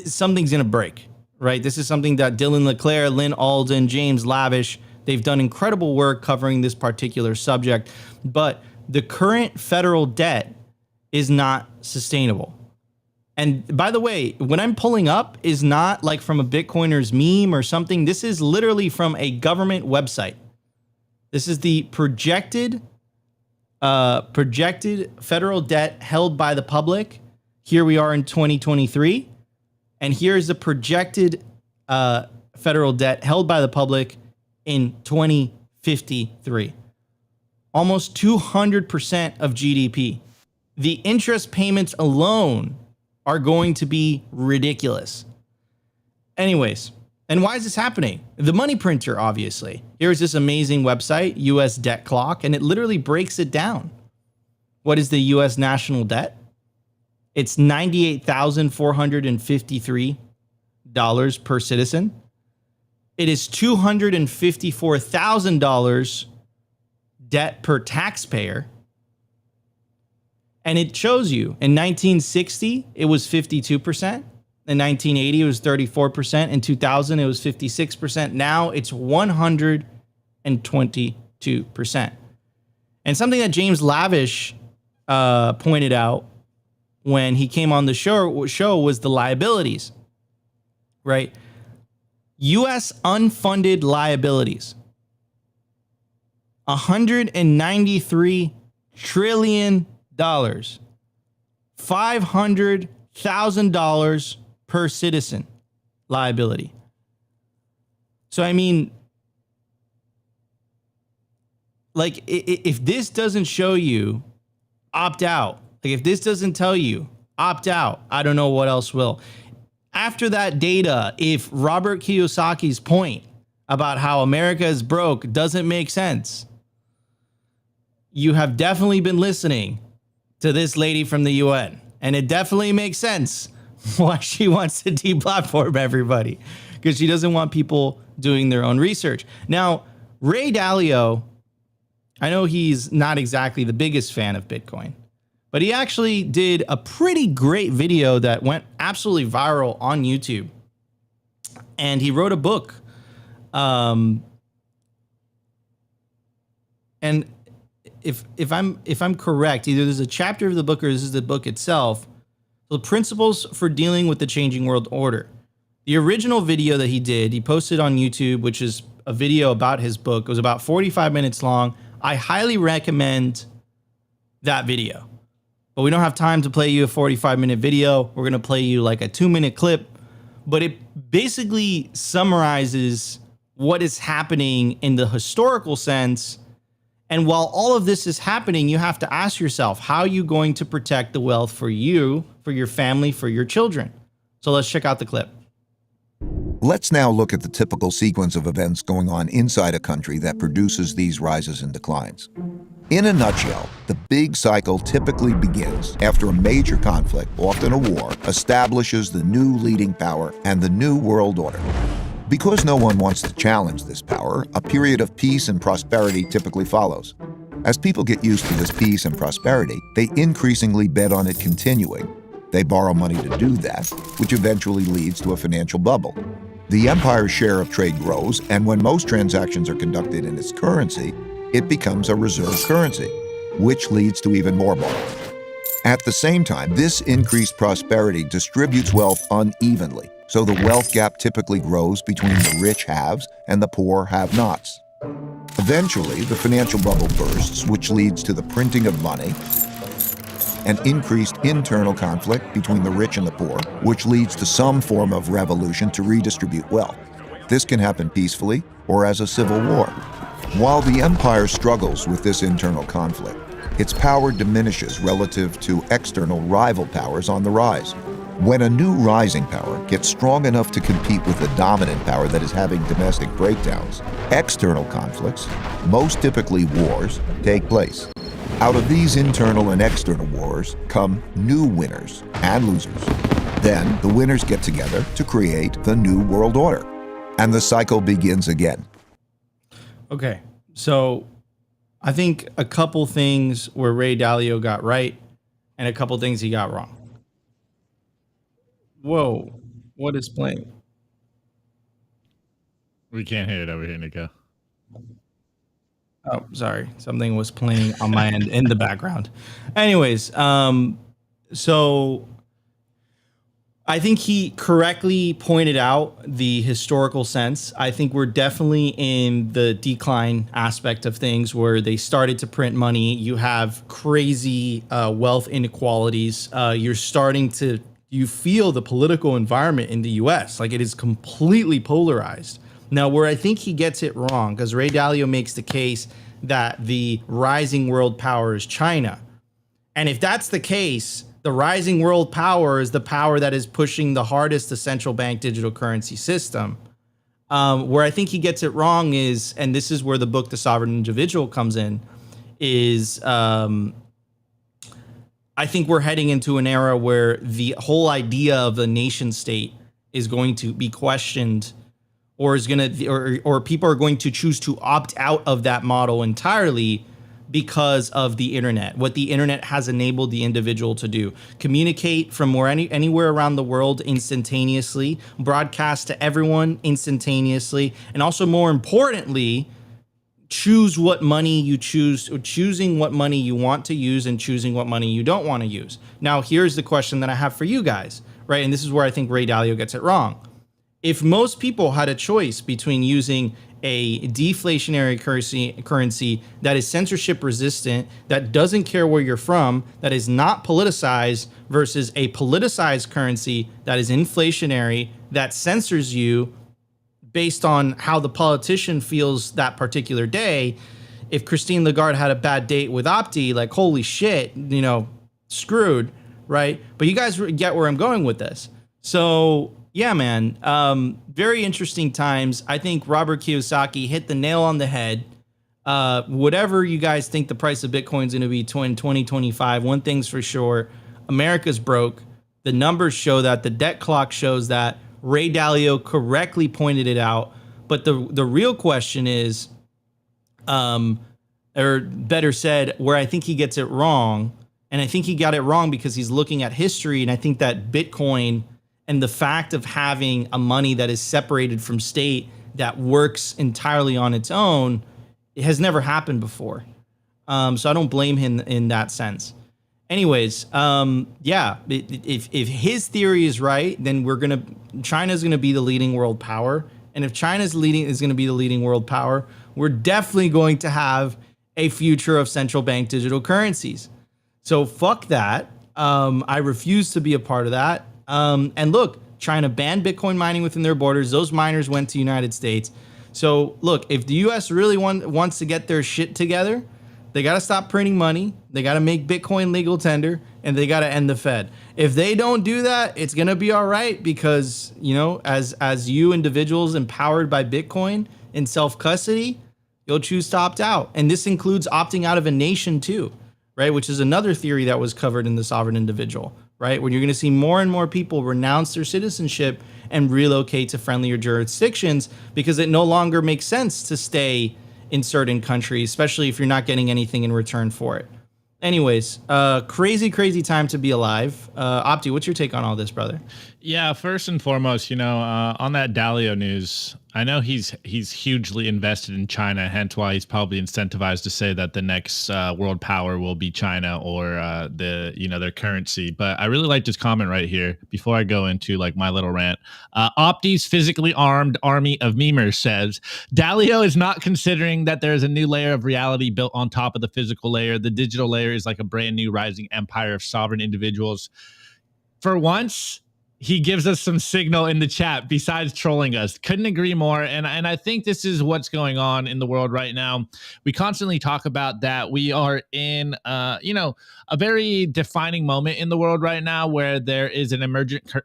something's going to break, right? This is something that Dylan LeClaire, Lynn Alden, James Lavish, they've done incredible work covering this particular subject, but the current federal debt is not sustainable. And by the way, what I'm pulling up is not like from a Bitcoiner's meme or something. This is literally from a government website. This is the projected federal debt held by the public. Here we are in 2023. And here's the projected federal debt held by the public in 2053. Almost 200% of GDP. The interest payments alone are going to be ridiculous. Anyways, and why is this happening? The money printer, obviously. Here's this amazing website, US Debt Clock, and it literally breaks it down. What is the US national debt? It's $98,453 per citizen. It is $254,000 debt per taxpayer. And it shows you in 1960, it was 52%. In 1980, it was 34%. In 2000, it was 56%. Now it's 122%. And something that James Lavish pointed out when he came on the show was the liabilities, right? U.S. unfunded liabilities, $193 trillion, $500,000 per citizen liability. So, I mean, like, if this doesn't show you, opt out. Like, if this doesn't tell you, opt out, I don't know what else will. After that data, if Robert Kiyosaki's point about how America is broke doesn't make sense, you have definitely been listening to this lady from the UN. And it definitely makes sense why she wants to deplatform everybody, because she doesn't want people doing their own research. Now, Ray Dalio, I know he's not exactly the biggest fan of Bitcoin, but he actually did a pretty great video that went absolutely viral on YouTube. And he wrote a book. And if I'm correct, either there's a chapter of the book or this is the book itself, the principles for dealing with the changing world order. The original video that he did, he posted on YouTube, which is a video about his book. It was about 45 minutes long. I highly recommend that video, but we don't have time to play you a 45-minute video. We're going to play you like a 2-minute clip, but it basically summarizes what is happening in the historical sense. And while all of this is happening, you have to ask yourself, how are you going to protect the wealth for you, for your family, for your children? So let's check out the clip. Let's now look at the typical sequence of events going on inside a country that produces these rises and declines. In a nutshell, the big cycle typically begins after a major conflict, often a war, establishes the new leading power and the new world order. Because no one wants to challenge this power, a period of peace and prosperity typically follows. As people get used to this peace and prosperity, they increasingly bet on it continuing. They borrow money to do that, which eventually leads to a financial bubble. The empire's share of trade grows, and when most transactions are conducted in its currency, it becomes a reserve currency, which leads to even more borrowing. At the same time, this increased prosperity distributes wealth unevenly, so the wealth gap typically grows between the rich haves and the poor have-nots. Eventually, the financial bubble bursts, which leads to the printing of money, and increased internal conflict between the rich and the poor, which leads to some form of revolution to redistribute wealth. This can happen peacefully or as a civil war. While the empire struggles with this internal conflict, its power diminishes relative to external rival powers on the rise. When a new rising power gets strong enough to compete with the dominant power that is having domestic breakdowns, external conflicts, most typically wars, take place. Out of these internal and external wars come new winners and losers. Then the winners get together to create the new world order, and the cycle begins again. Okay, so I think a couple things where Ray Dalio got right and a couple things he got wrong. Whoa, what is playing? We can't hear it over here, Nico. Oh, sorry. Something was playing on my end in the background. Anyways, so I think he correctly pointed out the historical sense. I think we're definitely in the decline aspect of things where they started to print money. You have crazy wealth inequalities. You're starting to, you feel the political environment in the US, like it is completely polarized. Now, where I think he gets it wrong, because Ray Dalio makes the case that the rising world power is China. And if that's the case, the rising world power is the power that is pushing the hardest the central bank digital currency system. Where I think he gets it wrong is, and this is where the book The Sovereign Individual comes in, is I think we're heading into an era where the whole idea of the nation state is going to be questioned, or is going to, or people are going to choose to opt out of that model entirely because of the internet. What the internet has enabled the individual to do: communicate from anywhere around the world instantaneously, broadcast to everyone instantaneously, and also, more importantly, choose what money you choose, or choosing what money you want to use and choosing what money you don't want to use. Now, here's the question that I have for you guys, right? And this is where I think Ray Dalio gets it wrong. If most people had a choice between using a deflationary currency that is censorship resistant, that doesn't care where you're from, that is not politicized, versus a politicized currency that is inflationary, that censors you based on how the politician feels that particular day. If Christine Lagarde had a bad date with Opti, like, holy shit, you know, screwed, right? But you guys get where I'm going with this. So yeah, man, very interesting times. I think Robert Kiyosaki hit the nail on the head. Whatever you guys think the price of Bitcoin is going to be in 2025, one thing's for sure, America's broke. The numbers show that. The debt clock shows that. Ray Dalio correctly pointed it out. But the real question is, or better said, where I think he gets it wrong, and I think he got it wrong because he's looking at history, and I think that Bitcoin and the fact of having a money that is separated from state that works entirely on its own, it has never happened before. So I don't blame him in that sense. Anyways, yeah, if his theory is right, then China's gonna be the leading world power. And if China's is gonna be the leading world power, we're definitely going to have a future of central bank digital currencies. So fuck that. I refuse to be a part of that. And look, China banned Bitcoin mining within their borders. Those miners went to United States. So look, if the US really wants to get their shit together, they got to stop printing money. They got to make Bitcoin legal tender, and they got to end the Fed. If they don't do that, it's going to be all right because, you know, as you individuals empowered by Bitcoin in self-custody, you'll choose to opt out. And this includes opting out of a nation too, right? Which is another theory that was covered in the sovereign individual, right? When you're going to see more and more people renounce their citizenship and relocate to friendlier jurisdictions because it no longer makes sense to stay in certain countries, especially if you're not getting anything in return for it. Anyways, crazy time to be alive. Opti, what's your take on all this, brother? Yeah, first and foremost, you know, on that Dalio news, I know he's hugely invested in China, hence why he's probably incentivized to say that the next world power will be China or their currency. But I really liked his comment right here before I go into like my little rant. Opti's physically armed army of memers says Dalio is not considering that there is a new layer of reality built on top of the physical layer. The digital layer is like a brand new rising empire of sovereign individuals. For once, he gives us some signal in the chat besides trolling us. Couldn't agree more. And I think this is what's going on in the world right now. We constantly talk about that we are in, a very defining moment in the world right now where there is an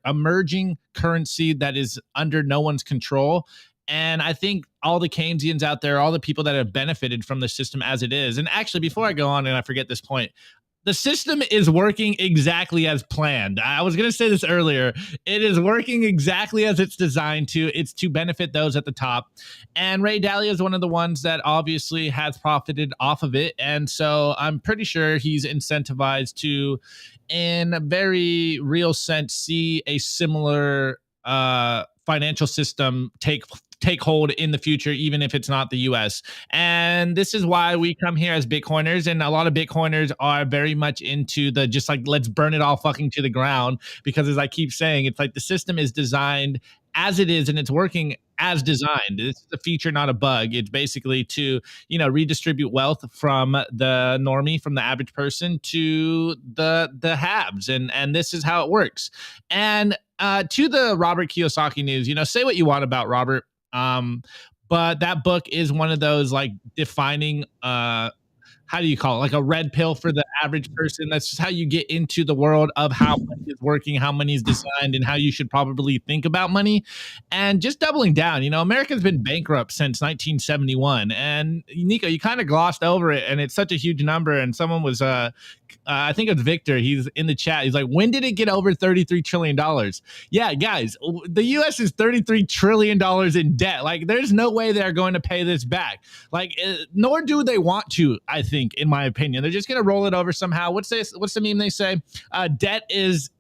emerging currency that is under no one's control. And I think all the Keynesians out there, all the people that have benefited from the system as it is. And actually, before I go on and I forget this point, the system is working exactly as planned. I was going to say this earlier. It is working exactly as it's designed to. It's to benefit those at the top. And Ray Dalio is one of the ones that obviously has profited off of it. And so I'm pretty sure he's incentivized to, in a very real sense, see a similar financial system take hold in the future, even if it's not the US. And this is why we come here as Bitcoiners. And a lot of Bitcoiners are very much into the just like, let's burn it all fucking to the ground. Because as I keep saying, it's like the system is designed as it is and it's working as designed. It's a feature, not a bug. It's basically to, redistribute wealth from the normie, from the average person to the haves. And this is how it works. And to the Robert Kiyosaki news, say what you want about Robert. But that book is one of those like defining, how do you call it? Like a red pill for the average person. That's just how you get into the world of how money is working, how money is designed, and how you should probably think about money. And just doubling down, America's been bankrupt since 1971. And Nico, you kind of glossed over it, and it's such a huge number. And someone was, I think it's Victor. He's in the chat. He's like, when did it get over $33 trillion? Yeah, guys, the U.S. is $33 trillion in debt. Like, there's no way they're going to pay this back. Like, nor do they want to, I think, in my opinion. They're just going to roll it over somehow. What's the meme they say? Debt is,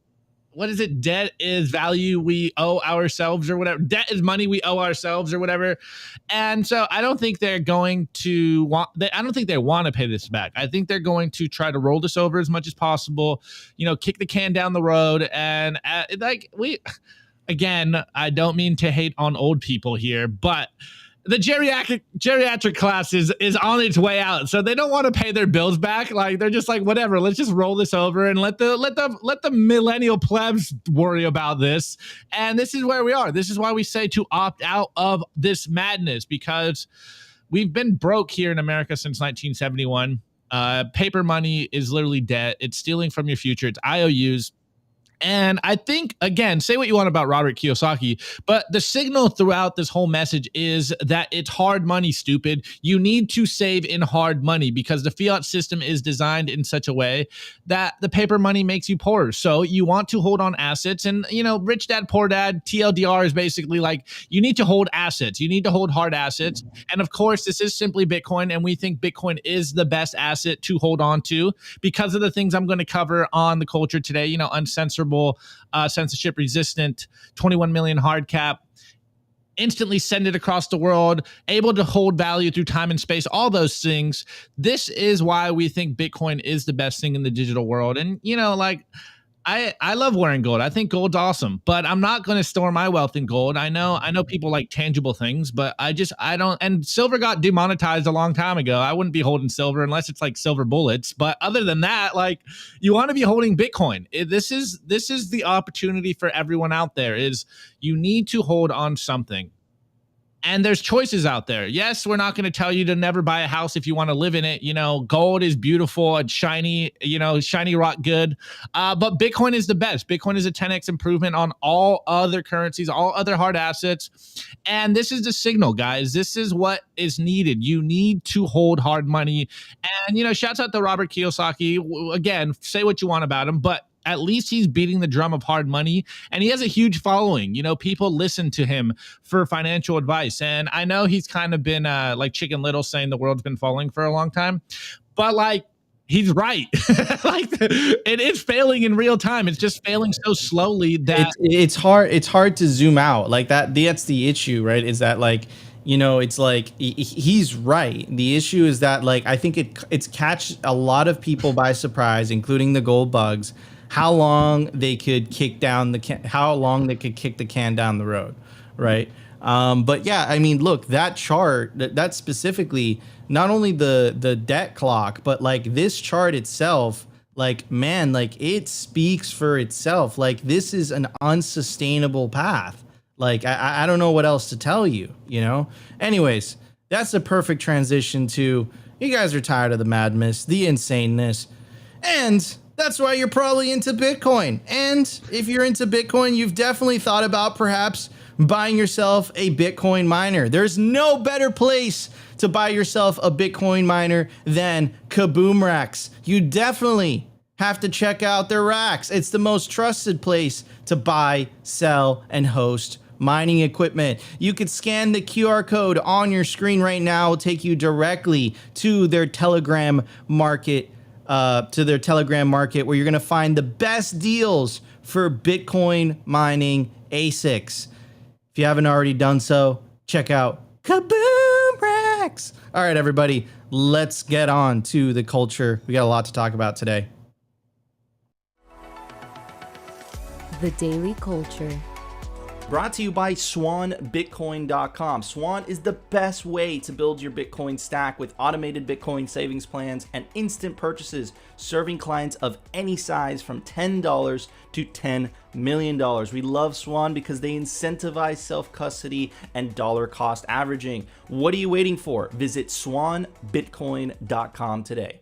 what is it? Debt is value we owe ourselves or whatever. Debt is money we owe ourselves or whatever. And so I don't think they're going to I don't think they want to pay this back. I think they're going to try to roll this over as much as possible, kick the can down the road. And again, I don't mean to hate on old people here, but the geriatric class is on its way out, so they don't want to pay their bills back. Like they're just like, whatever, let's just roll this over and let the millennial plebs worry about this. And this is where we are. This is why we say to opt out of this madness, because we've been broke here in America since 1971. Paper money is literally debt. It's stealing from your future. It's IOUs. And I think, again, say what you want about Robert Kiyosaki, but the signal throughout this whole message is that it's hard money, stupid. You need to save in hard money because the fiat system is designed in such a way that the paper money makes you poorer. So you want to hold on assets. And, you know, rich dad, poor dad, TLDR is basically like you need to hold assets. You need to hold hard assets. And of course, this is simply Bitcoin. And we think Bitcoin is the best asset to hold on to because of the things I'm going to cover on the culture today. You know, uncensorable, censorship resistant, 21 million hard cap, instantly send it across the world, able to hold value through time and space, all those things. This is why we think Bitcoin is the best thing in the digital world. And, you know, like, I love wearing gold. I think gold's awesome, but I'm not going to store my wealth in gold. I know people like tangible things, but I don't. And silver got demonetized a long time ago. I wouldn't be holding silver unless it's like silver bullets. But other than that, like, you want to be holding Bitcoin. This is the opportunity for everyone out there. Is you need to hold on something. And there's choices out there. Yes, we're not going to tell you to never buy a house if you want to live in it. You know, gold is beautiful and shiny, you know, shiny rock good. But Bitcoin is the best. Bitcoin is a 10x improvement on all other currencies, all other hard assets. And this is the signal, guys. This is what is needed. You need to hold hard money. And, you know, shouts out to Robert Kiyosaki. Again, say what you want about him, but at least he's beating the drum of hard money, and he has a huge following. You know, people listen to him for financial advice. And I know he's kind of been like Chicken Little saying the world's been falling for a long time, but like, he's right. Like, it is failing in real time. It's just failing so slowly that it's hard to zoom out like that. That's the issue, right? Is that, like, you know, it's like he's right. The issue is that, like, I think it's catch a lot of people by surprise, including the gold bugs, how long they could kick down the can down the road, right? But yeah, I mean, look, that chart, that specifically, not only the debt clock, but like this chart itself, like, man, like, it speaks for itself. Like, this is an unsustainable path. Like, I don't know what else to tell you, you know? Anyways, that's the perfect transition to, you guys are tired of the madness, the insaneness, and that's why you're probably into Bitcoin. And if you're into Bitcoin, you've definitely thought about perhaps buying yourself a Bitcoin miner. There's no better place to buy yourself a Bitcoin miner than Kaboom Racks. You definitely have to check out their racks. It's the most trusted place to buy, sell, and host mining equipment. You could scan the QR code on your screen right now. It'll take you directly to their Telegram market, where you're going to find the best deals for Bitcoin mining ASICs. If you haven't already done so, check out Kaboom Racks. All right, everybody, let's get on to the culture. We got a lot to talk about today. The Daily Culture. Brought to you by SwanBitcoin.com. Swan is the best way to build your Bitcoin stack with automated Bitcoin savings plans and instant purchases, serving clients of any size from $10 to $10 million. We love Swan because they incentivize self-custody and dollar cost averaging. What are you waiting for? Visit SwanBitcoin.com today.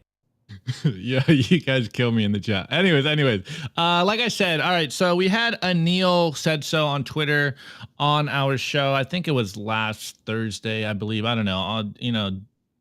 Yeah, you guys kill me in the chat. Anyways, like I said, all right, so we had Anil said so on Twitter on our show. I think it was last Thursday, I believe. I don't know.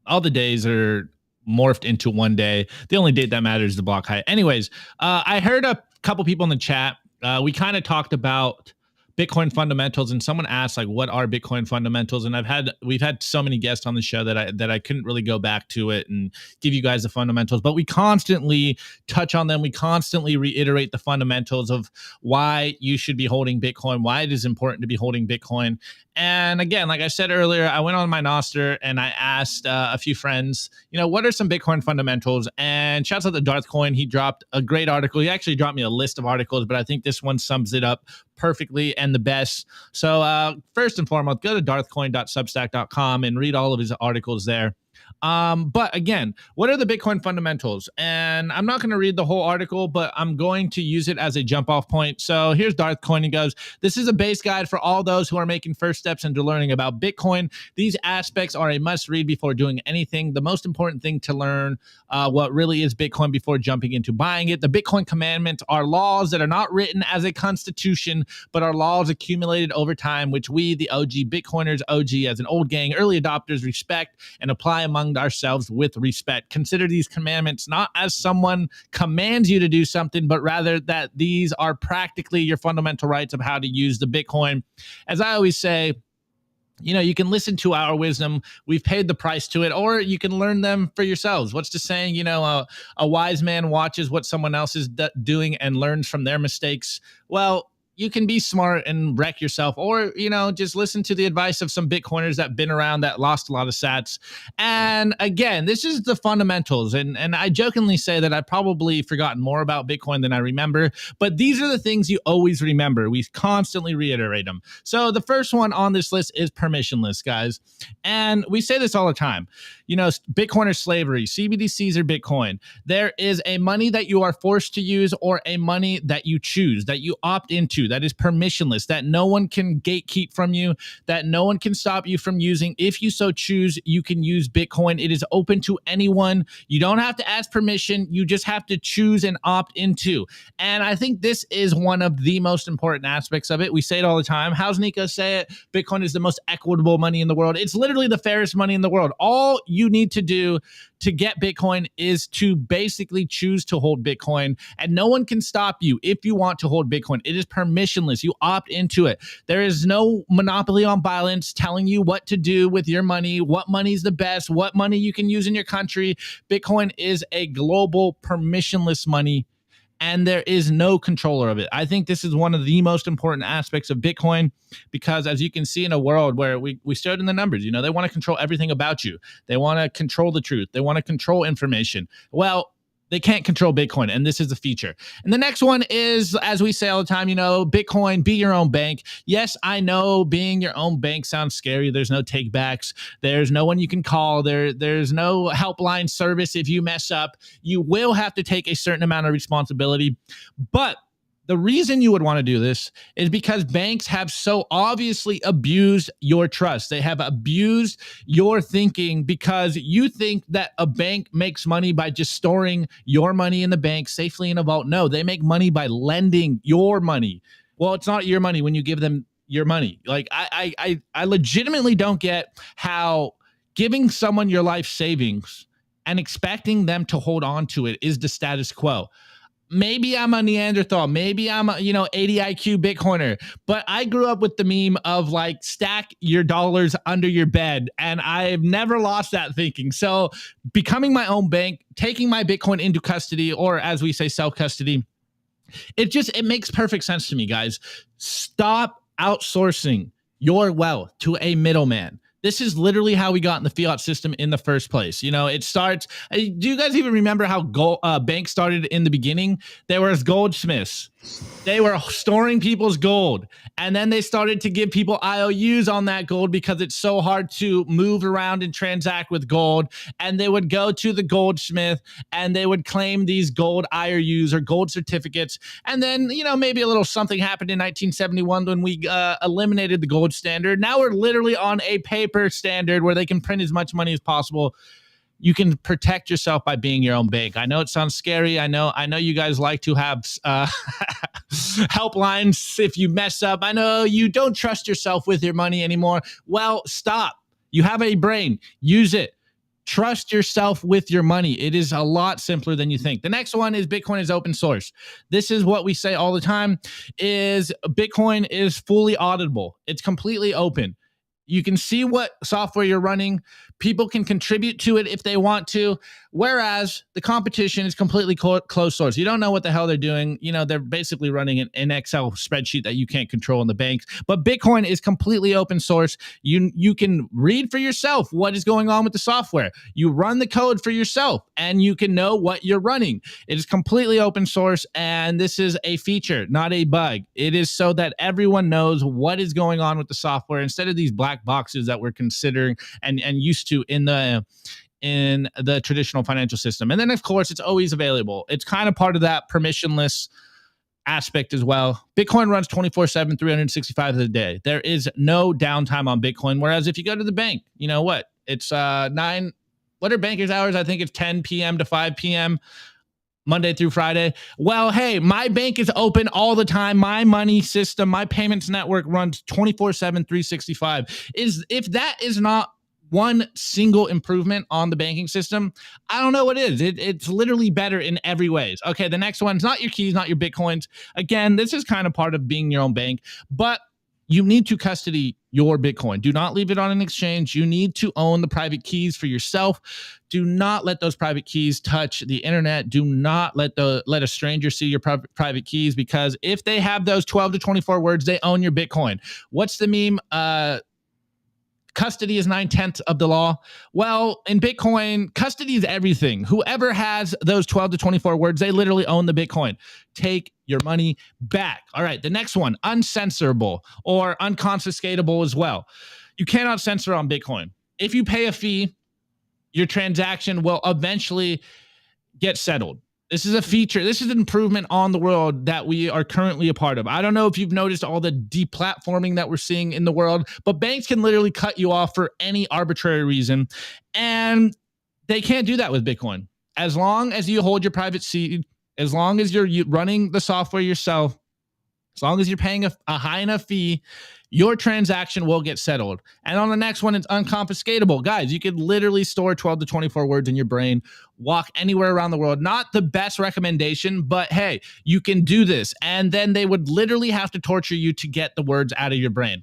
All the days are morphed into one day. The only date that matters is the block height. Anyways, I heard a couple people in the chat. We kind of talked about Bitcoin fundamentals, and someone asked, like, what are Bitcoin fundamentals? And we've had so many guests on the show that I couldn't really go back to it and give you guys the fundamentals, but we constantly touch on them. We constantly reiterate the fundamentals of why you should be holding Bitcoin, why it is important to be holding Bitcoin. And again, like I said earlier, I went on my Nostr and I asked a few friends, what are some Bitcoin fundamentals? And shouts out to Darth Coin. He dropped a great article. He actually dropped me a list of articles, but I think this one sums it up perfectly. And and the best. So first and foremost, go to darthcoin.substack.com and read all of his articles there. But again, what are the Bitcoin fundamentals? And I'm not going to read the whole article, but I'm going to use it as a jump off point. So here's Darth Coin. He goes, this is a base guide for all those who are making first steps into learning about Bitcoin. These aspects are a must read before doing anything. The most important thing to learn what really is Bitcoin before jumping into buying it. The Bitcoin commandments are laws that are not written as a constitution, but are laws accumulated over time, which we, the OG Bitcoiners, OG as an old gang, early adopters, respect and apply among ourselves with respect. Consider these commandments not as someone commands you to do something, but rather that these are practically your fundamental rights of how to use the Bitcoin. As I always say, you know, you can listen to our wisdom. We've paid the price to it, or you can learn them for yourselves. What's the saying? You know, a wise man watches what someone else is doing and learns from their mistakes. Well, you can be smart and wreck yourself, or, you know, just listen to the advice of some Bitcoiners that been around that lost a lot of sats. And again, this is the fundamentals. And I jokingly say that I've probably forgotten more about Bitcoin than I remember, but these are the things you always remember. We constantly reiterate them. So the first one on this list is permissionless, guys. And we say this all the time. You know, Bitcoin or slavery, CBDCs or Bitcoin. There is a money that you are forced to use or a money that you choose, that you opt into, that is permissionless, that no one can gatekeep from you, that no one can stop you from using. If you so choose, you can use Bitcoin. It is open to anyone. You don't have to ask permission. You just have to choose and opt into. And I think this is one of the most important aspects of it. We say it all the time. How's Nico say it? Bitcoin is the most equitable money in the world. It's literally the fairest money in the world. All you need to do to get Bitcoin is to basically choose to hold Bitcoin, and no one can stop you if you want to hold Bitcoin. It is permissionless. You opt into it. There is no monopoly on violence telling you what to do with your money, what money is the best, what money you can use in your country. Bitcoin is a global permissionless money, and there is no controller of it. I think this is one of the most important aspects of Bitcoin, because as you can see in a world where we showed in the numbers, you know, they want to control everything about you. They want to control the truth. They want to control information. Well, they can't control Bitcoin, and this is a feature. And the next one is, as we say all the time, you know, Bitcoin, be your own bank. Yes, I know being your own bank sounds scary. There's no takebacks. There's no one you can call. There's no helpline service if you mess up. You will have to take a certain amount of responsibility. But the reason you would want to do this is because banks have so obviously abused your trust. They have abused your thinking because you think that a bank makes money by just storing your money in the bank safely in a vault. No, they make money by lending your money. Well, it's not your money when you give them your money. Like, I legitimately don't get how giving someone your life savings and expecting them to hold on to it is the status quo. Maybe I'm a Neanderthal. Maybe I'm a, 80 IQ Bitcoiner. But I grew up with the meme of like stack your dollars under your bed. And I've never lost that thinking. So becoming my own bank, taking my Bitcoin into custody, or as we say, self-custody, it makes perfect sense to me, guys. Stop outsourcing your wealth to a middleman. This is literally how we got in the fiat system in the first place. You know, it starts. Do you guys even remember how banks started in the beginning? They were as goldsmiths. They were storing people's gold. And then they started to give people IOUs on that gold because it's so hard to move around and transact with gold. And they would go to the goldsmith and they would claim these gold IOUs or gold certificates. And then, maybe a little something happened in 1971 when we eliminated the gold standard. Now we're literally on a paper standard where they can print as much money as possible. You can protect yourself by being your own bank. I know it sounds scary. I know you guys like to have helplines if you mess up. I know you don't trust yourself with your money anymore. Well, stop. You have a brain. Use it. Trust yourself with your money. It is a lot simpler than you think. The next one is Bitcoin is open source. This is what we say all the time, is Bitcoin is fully auditable. It's completely open. You can see what software you're running. People can contribute to it if they want to, whereas the competition is completely closed source. You don't know what the hell they're doing. You know, they're basically running an Excel spreadsheet that you can't control in the banks. But Bitcoin is completely open source. You can read for yourself what is going on with the software. You run the code for yourself, and you can know what you're running. It is completely open source, and this is a feature, not a bug. It is so that everyone knows what is going on with the software instead of these black boxes that we're considering and used to in the traditional financial system. And then of course it's always available. It's kind of part of that permissionless aspect as well. Bitcoin runs 24/7, 365 of the day. There is no downtime on Bitcoin. Whereas if you go to the bank, you know what? It's what are bankers' hours? I think it's 10 p.m. to 5 p.m. Monday through Friday. Well, hey, my bank is open all the time. My money system, my payments network runs 24/7, 365. If that is not one single improvement on the banking system, I don't know what is. It's literally better in every ways. Okay, the next one's not your keys, not your Bitcoins. Again, this is kind of part of being your own bank, but you need to custody your Bitcoin. Do not leave it on an exchange. You need to own the private keys for yourself. Do not let those private keys touch the internet. Do not let a stranger see your private keys, because if they have those 12 to 24 words, they own your Bitcoin. What's the meme? Custody is 9/10 of the law. Well, in Bitcoin, custody is everything. Whoever has those 12 to 24 words, they literally own the Bitcoin. Take your money back. All right, the next one, uncensorable or unconfiscatable as well. You cannot censor on Bitcoin. If you pay a fee, your transaction will eventually get settled. This is a feature. This is an improvement on the world that we are currently a part of. I don't know if you've noticed all the deplatforming that we're seeing in the world, but banks can literally cut you off for any arbitrary reason. And they can't do that with Bitcoin. As long as you hold your private seed, as long as you're running the software yourself, as long as you're paying a high enough fee, your transaction will get settled. And on the next one, it's unconfiscatable. Guys, you could literally store 12 to 24 words in your brain, walk anywhere around the world. Not the best recommendation, but hey, you can do this. And then they would literally have to torture you to get the words out of your brain.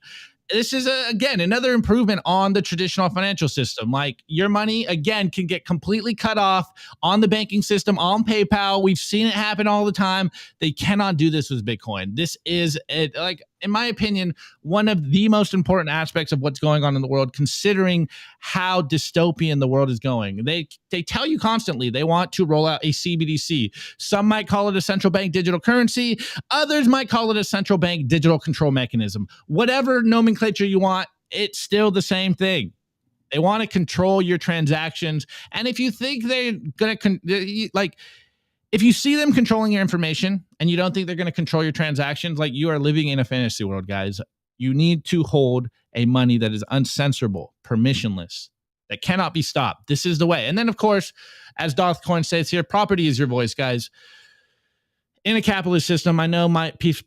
This is, again, another improvement on the traditional financial system. Like, your money, again, can get completely cut off on the banking system, on PayPal. We've seen it happen all the time. They cannot do this with Bitcoin. This is, in my opinion, one of the most important aspects of what's going on in the world, considering how dystopian the world is going. They tell you constantly they want to roll out a CBDC. Some might call it a central bank digital currency. Others might call it a central bank digital control mechanism. Whatever nomenclature you want, it's still the same thing. They want to control your transactions. And if you think they're going to, if you see them controlling your information and you don't think they're going to control your transactions, like, you are living in a fantasy world, guys. You need to hold a money that is uncensorable, permissionless, that cannot be stopped. This is the way. And then, of course, as Dothcoin says here, property is your voice, guys. In a capitalist system, I know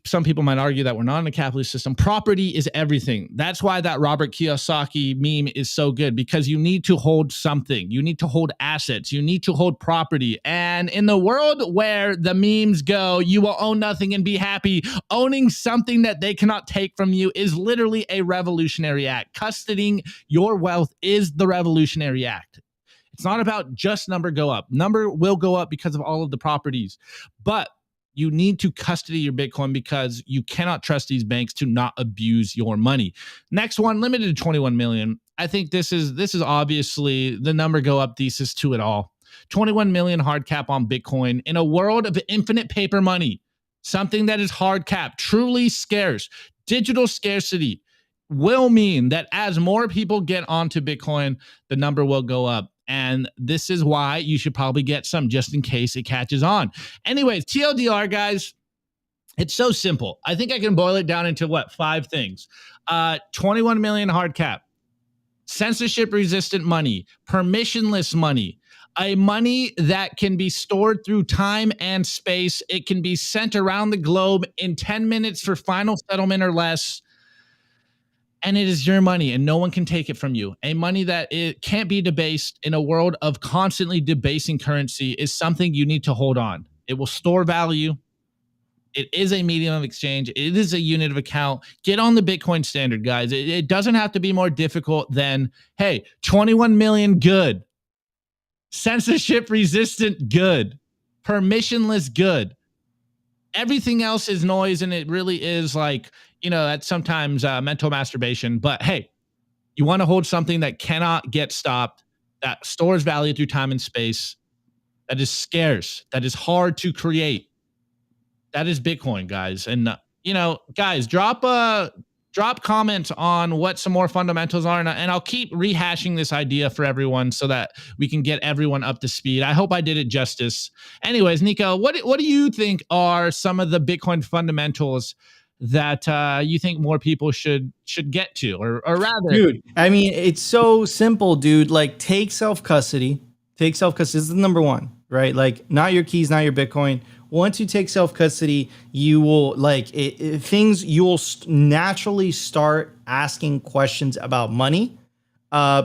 some people might argue that we're not in a capitalist system. Property is everything. That's why that Robert Kiyosaki meme is so good, because you need to hold something. You need to hold assets. You need to hold property. And in the world where the memes go, you will own nothing and be happy. Owning something that they cannot take from you is literally a revolutionary act. Custodying your wealth is the revolutionary act. It's not about just number go up. Number will go up because of all of the properties. But you need to custody your Bitcoin, because you cannot trust these banks to not abuse your money. Next one, limited to 21 million. I think this is obviously the number go up thesis to it all. 21 million hard cap on Bitcoin in a world of infinite paper money. Something that is hard cap, truly scarce. Digital scarcity will mean that as more people get onto Bitcoin, the number will go up. And this is why you should probably get some, just in case it catches on. Anyways, TLDR, guys, it's so simple. I think I can boil it down into 5 things. 21 million hard cap, censorship resistant money, permissionless money, a money that can be stored through time and space. It can be sent around the globe in 10 minutes for final settlement or less. And it is your money, and no one can take it from you. A money that it can't be debased in a world of constantly debasing currency is something you need to hold on. It will store value. It is a medium of exchange. It is a unit of account. Get on the Bitcoin standard, guys. It doesn't have to be more difficult than, hey, 21 million, good. Censorship resistant, good. Permissionless, good. Everything else is noise, and it really is like, that's sometimes mental masturbation. But hey, you want to hold something that cannot get stopped, that stores value through time and space, that is scarce, that is hard to create. That is Bitcoin, guys. And guys, drop comments on what some more fundamentals are, and I'll keep rehashing this idea for everyone so that we can get everyone up to speed. I hope I did it justice. Anyways, Nico, what do you think are some of the Bitcoin fundamentals that you think more people should get to, or rather, dude? I mean, it's so simple, dude. Like, take self custody. Take self custody. This is the number one, right? Like, not your keys, not your Bitcoin. Once you take self custody, you will you will naturally start asking questions about money,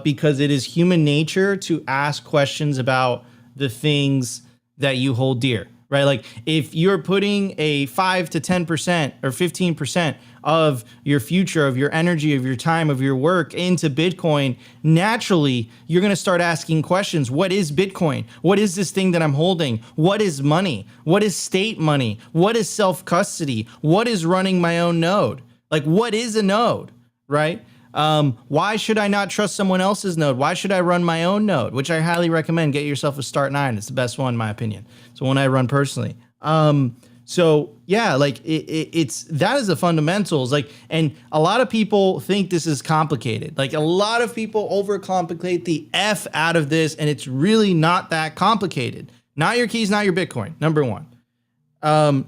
because it is human nature to ask questions about the things that you hold dear, right? Like, if you're putting a 5 to 10% or 15% of your future, of your energy, of your time, of your work into Bitcoin, naturally, you're going to start asking questions. What is Bitcoin? What is this thing that I'm holding? What is money? What is state money? What is self-custody? What is running my own node? Like, what is a node, right? Why should I not trust someone else's node? Why should I run my own node? Which I highly recommend. Get yourself a Start 9. It's the best one, in my opinion. It's the one I run personally. So yeah, like it's that is the fundamentals. Like, and a lot of people think this is complicated. Like, a lot of people overcomplicate the F out of this, and it's really not that complicated. Not your keys, not your Bitcoin. Number one.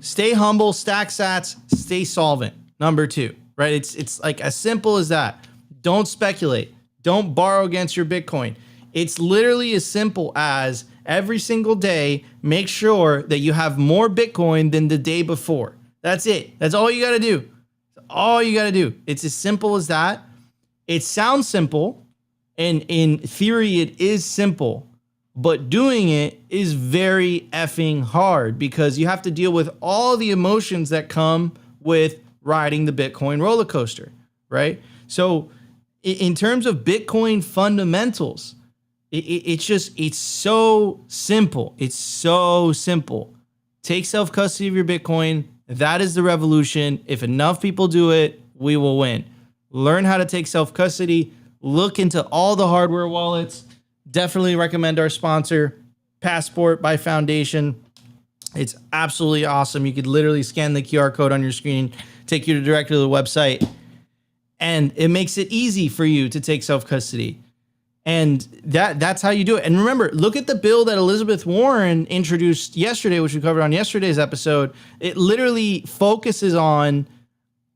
Stay humble, stack sats, stay solvent. Number two, right? It's like as simple as that. Don't speculate. Don't borrow against your Bitcoin. It's literally as simple as every single day, make sure that you have more Bitcoin than the day before. That's it. That's all you got to do. That's all you got to do. It's as simple as that. It sounds simple, and in theory, it is simple, but doing it is very effing hard because you have to deal with all the emotions that come with riding the Bitcoin roller coaster, right? So in terms of Bitcoin fundamentals, it's so simple. It's so simple. Take self-custody of your Bitcoin. That is the revolution. If enough people do it, we will win. Learn how to take self-custody. Look into all the hardware wallets. Definitely recommend our sponsor, Passport by Foundation. It's absolutely awesome. You could literally scan the QR code on your screen, take you directly to the website, and it makes it easy for you to take self-custody. And that's how you do it. And remember, look at the bill that Elizabeth Warren introduced yesterday, which we covered on yesterday's episode. It literally focuses on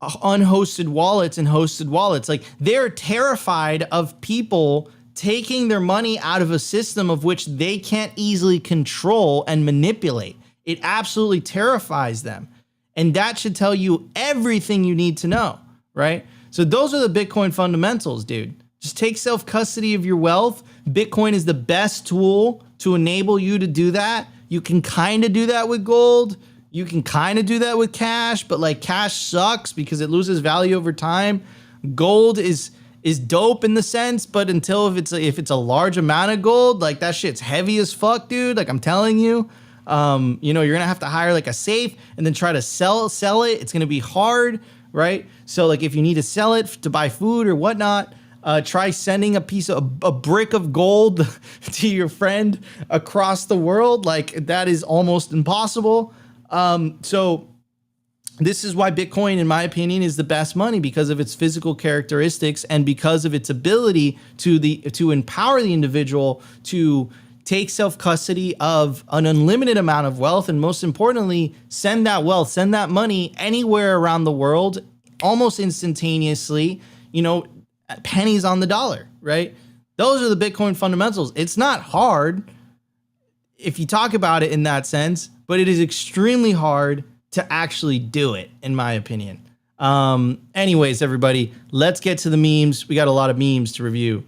unhosted wallets and hosted wallets. Like, they're terrified of people taking their money out of a system of which they can't easily control and manipulate. It absolutely terrifies them. And that should tell you everything you need to know, right? So those are the Bitcoin fundamentals, dude. Just take self-custody of your wealth. Bitcoin is the best tool to enable you to do that. You can kind of do that with gold. You can kind of do that with cash, but like, cash sucks because it loses value over time. Gold is dope in the sense, but until if it's a large amount of gold, like, that shit's heavy as fuck, dude. Like, I'm telling you, you're gonna have to hire like a safe and then try to sell it. It's gonna be hard, right? So like, if you need to sell it to buy food or whatnot, try sending a brick of gold to your friend across the world. Like, that is almost impossible. So this is why Bitcoin, in my opinion, is the best money, because of its physical characteristics and because of its ability to empower the individual to take self-custody of an unlimited amount of wealth, and most importantly, send that money anywhere around the world almost instantaneously, pennies on the dollar, right? Those are the Bitcoin fundamentals. It's not hard if you talk about it in that sense, but it is extremely hard to actually do it, in my opinion. Anyways, everybody, let's get to the memes. We got a lot of memes to review.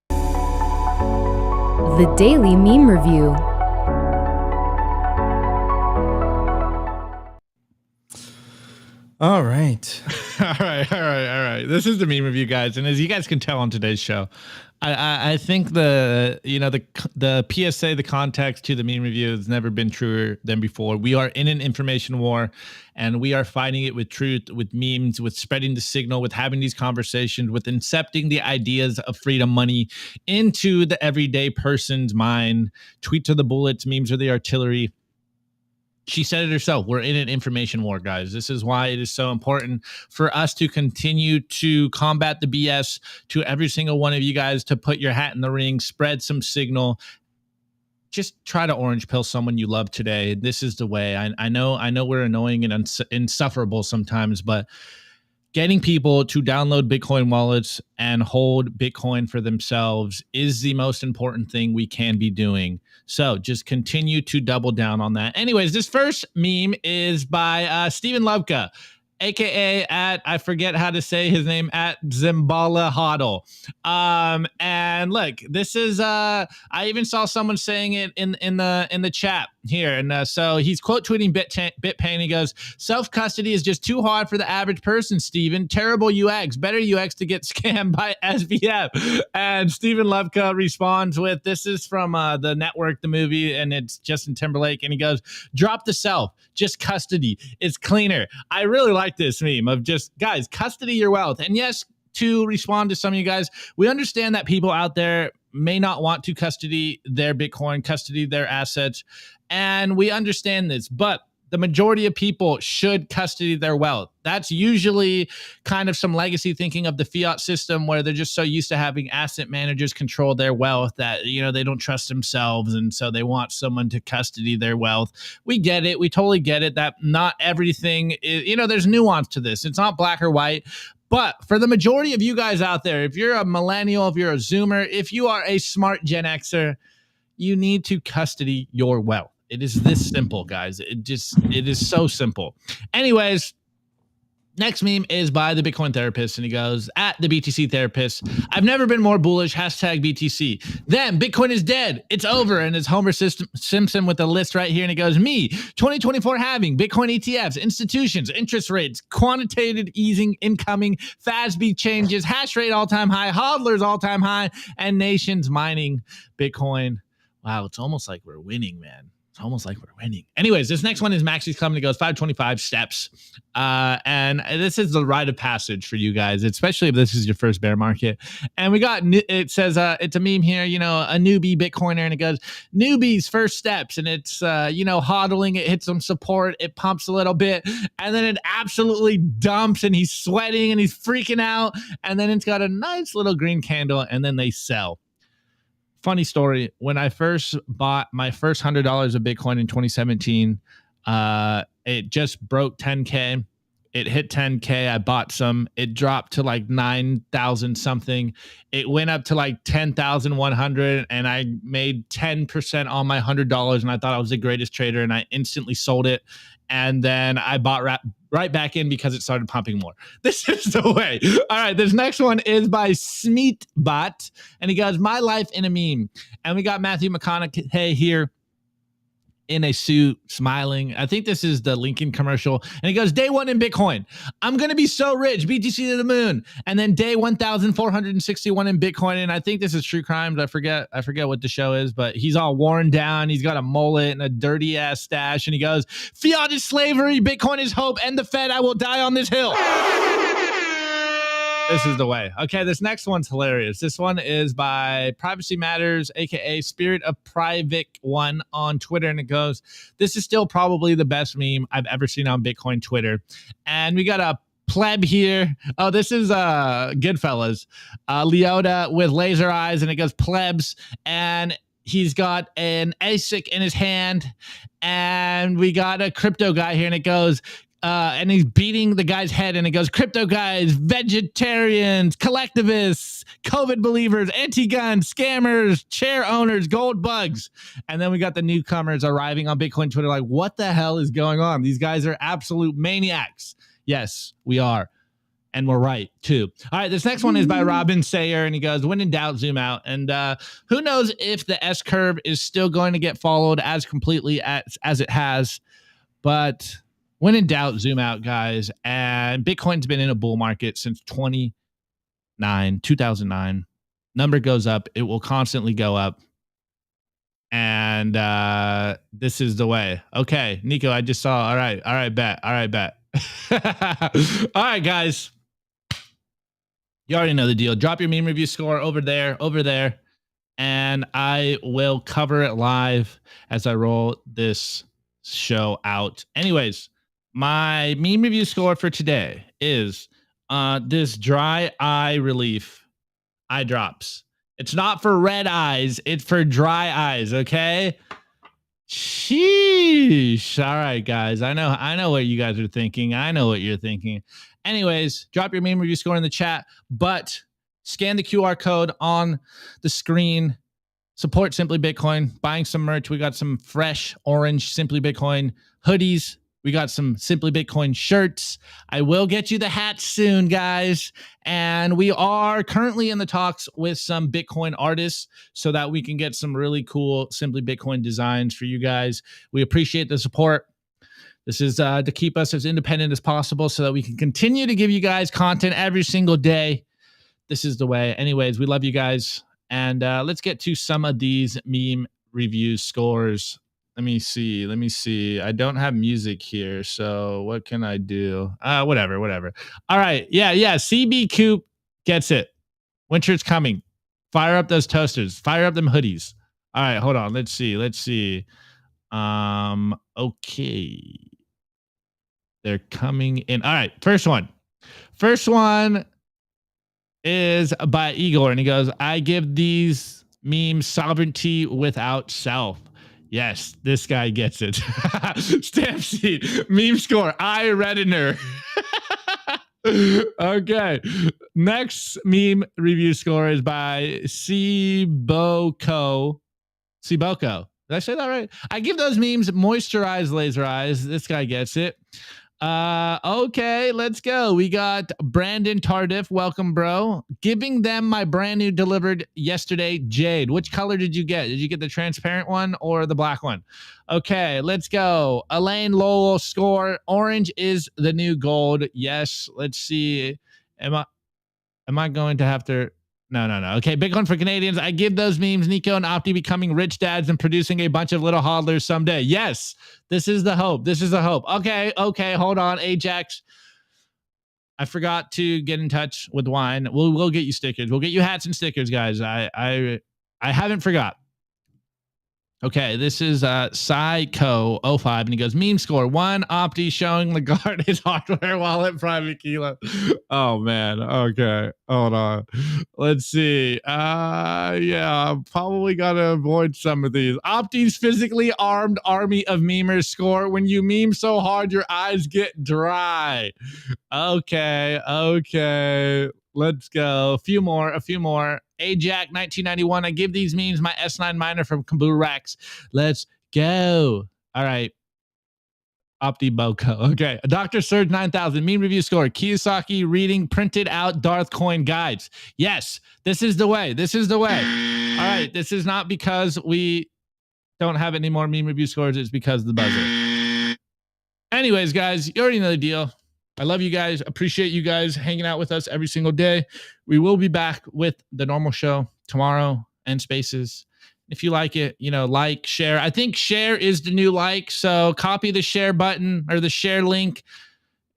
The Daily Meme Review. All right. All right. This is the meme review, guys, and as you guys can tell on today's show, I think the PSA, the context to the meme review has never been truer than before. We are in an information war, and we are fighting it with truth, with memes, with spreading the signal, with having these conversations, with incepting the ideas of freedom money into the everyday person's mind. Tweets are the bullets, memes are the artillery. She said it herself. We're in an information war, guys. This is why it is so important for us to continue to combat the BS, to every single one of you guys to put your hat in the ring, spread some signal. Just try to orange pill someone you love today. This is the way. I know we're annoying and insufferable sometimes, but getting people to download Bitcoin wallets and hold Bitcoin for themselves is the most important thing we can be doing. So just continue to double down on that. Anyways, this first meme is by Steven Lovka, aka at, I forget how to say his name, at Zimbala Hodl. And look, this is I even saw someone saying it in the chat here. And so he's quote tweeting BitPain. He goes, self-custody is just too hard for the average person, Steven. Terrible UX, better UX to get scammed by SBF. And Steven Lovka responds with, this is from The Network, the movie, and it's Justin Timberlake. And he goes, drop the self, just custody. It's cleaner. I really like this meme of just, guys, custody your wealth. And yes, to respond to some of you guys, we understand that people out there may not want to custody their Bitcoin, custody their assets, and we understand this, but the majority of people should custody their wealth. That's usually kind of some legacy thinking of the fiat system where they're just so used to having asset managers control their wealth that, you know, they don't trust themselves. And so they want someone to custody their wealth. We get it. We totally get it that not everything is, you know, there's nuance to this. It's not black or white. But for the majority of you guys out there, if you're a millennial, if you're a Zoomer, if you are a smart Gen Xer, you need to custody your wealth. It is this simple, guys. It is so simple. Anyways, next meme is by the Bitcoin therapist, and he goes, at the BTC therapist, I've never been more bullish, hashtag BTC. Then Bitcoin is dead. It's over. And it's Homer Simpson with the list right here. And he goes, me, 2024 halving, Bitcoin ETFs, institutions, interest rates, quantitative easing incoming, FASB changes, hash rate all-time high, hodlers all-time high, and nations mining Bitcoin. Wow, it's almost like we're winning, man. It's almost like we're winning. Anyways, this next one is Maxi's Club, and it goes 525 steps. And this is the rite of passage for you guys, especially if this is your first bear market. And we got, it says, it's a meme here, you know, a newbie Bitcoiner, and it goes, newbies first steps. And it's, you know, hodling, it hits some support, it pumps a little bit, and then it absolutely dumps, and he's sweating and he's freaking out. And then it's got a nice little green candle, and then they sell. Funny story. When I first bought my first $100 of Bitcoin in 2017, it just broke 10K. It hit 10K. I bought some. It dropped to like 9,000 something. It went up to like 10,100, and I made 10% on my $100, and I thought I was the greatest trader, and I instantly sold it. And then I bought right back in because it started pumping more. This is the way. All right, this next one is by Smeetbot, and he goes, my life in a meme. And we got Matthew McConaughey here in a suit, smiling. I think this is the Lincoln commercial. And he goes, day one in Bitcoin. I'm going to be so rich, BTC to the moon. And then day 1,461 in Bitcoin. And I think this is True Crimes. I forget what the show is, but he's all worn down. He's got a mullet and a dirty ass stash. And he goes, fiat is slavery, Bitcoin is hope, and the Fed, I will die on this hill. This is the way. Okay, this next one's hilarious. This one is by Privacy Matters, aka Spirit of Private One on Twitter, and it goes, this is still probably the best meme I've ever seen on Bitcoin Twitter. And we got a pleb here. Oh, this is Goodfellas. Leota with laser eyes, and it goes plebs, and he's got an ASIC in his hand, and we got a crypto guy here, and it goes, and he's beating the guy's head, and it goes, crypto guys, vegetarians, collectivists, COVID believers, anti-gun, scammers, chair owners, gold bugs. And then we got the newcomers arriving on Bitcoin Twitter like, what the hell is going on? These guys are absolute maniacs. Yes, we are. And we're right, too. All right, this next one is by Robin Sayer, and he goes, when in doubt, zoom out. And who knows if the S-curve is still going to get followed as completely as it has. But When in doubt, zoom out, guys. And Bitcoin's been in a bull market since 2009. Number goes up. It will constantly go up. And this is the way. Okay, Nico, I just saw. All right, bet. All right, guys. You already know the deal. Drop your meme review score over there, and I will cover it live as I roll this show out. Anyways, my meme review score for today is this dry eye relief eye drops. It's not for red eyes, it's for dry eyes, okay? Sheesh. All right, guys. I know what you guys are thinking. I know what you're thinking. Anyways, drop your meme review score in the chat, but scan the QR code on the screen. Support Simply Bitcoin. Buying some merch. We got some fresh orange Simply Bitcoin hoodies. We got some Simply Bitcoin shirts. I will get you the hats soon, guys. And we are currently in the talks with some Bitcoin artists so that we can get some really cool Simply Bitcoin designs for you guys. We appreciate the support. This is to keep us as independent as possible so that we can continue to give you guys content every single day. This is the way. Anyways, we love you guys. And let's get to some of these meme review scores. Let me see. I don't have music here, so what can I do? Whatever. All right. Yeah. CB Coop gets it. Winter's coming. Fire up those toasters. Fire up them hoodies. All right, hold on. Let's see. Okay. They're coming in. All right, first one is by Igor, and he goes, I give these memes sovereignty without self. Yes, this guy gets it. Stamp seed, meme score, eye reddener. Okay, next meme review score is by Siboko. Did I say that right? I give those memes moisturized laser eyes. This guy gets it. Okay, let's go. We got Brandon Tardif. Welcome, bro. Giving them my brand new delivered yesterday Jade. Which color did you get? Did you get the transparent one or the black one? Okay, let's go. Elaine Lowell score. Orange is the new gold. Yes. Let's see. Am I going to have to? No. Okay, big one for Canadians. I give those memes, Nico and Opti becoming rich dads and producing a bunch of little hodlers someday. Yes, this is the hope. Okay, hold on, Ajax. I forgot to get in touch with Wine. We'll get you stickers. We'll get you hats and stickers, guys. I haven't forgot. Okay, this is Psycho05, and he goes, meme score 1, Opti showing Lagarde his hardware wallet private kilo. Oh, man. Okay, hold on. Let's see. Yeah, I'm probably got to avoid some of these. Opti's physically armed army of memers score. When you meme so hard, your eyes get dry. Okay. Let's go. A few more. Ajax 1991. I give these memes my S9 miner from Kaboo Racks. Let's go. All right. Opti Boko. Okay. Dr. Surge 9000. Meme review score. Kiyosaki reading printed out Darth coin guides. Yes. This is the way. All right. This is not because we don't have any more meme review scores. It's because of the buzzer. Anyways, guys, you already know the deal. I love you guys. Appreciate you guys hanging out with us every single day. We will be back with the normal show tomorrow and Spaces. If you like it, like, share. I think share is the new like. So copy the share button or the share link.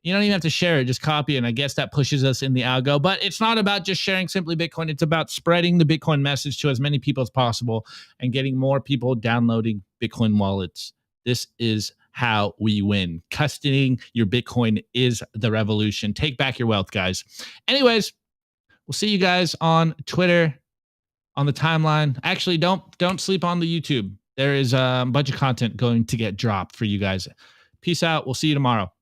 You don't even have to share it. Just copy it. And I guess that pushes us in the algo. But it's not about just sharing Simply Bitcoin. It's about spreading the Bitcoin message to as many people as possible and getting more people downloading Bitcoin wallets. This is how we win. Custodying your Bitcoin is the revolution. Take back your wealth, guys. Anyways, we'll see you guys on Twitter, on the timeline. Actually, don't sleep on the YouTube. There is a bunch of content going to get dropped for you guys. Peace out. We'll see you tomorrow.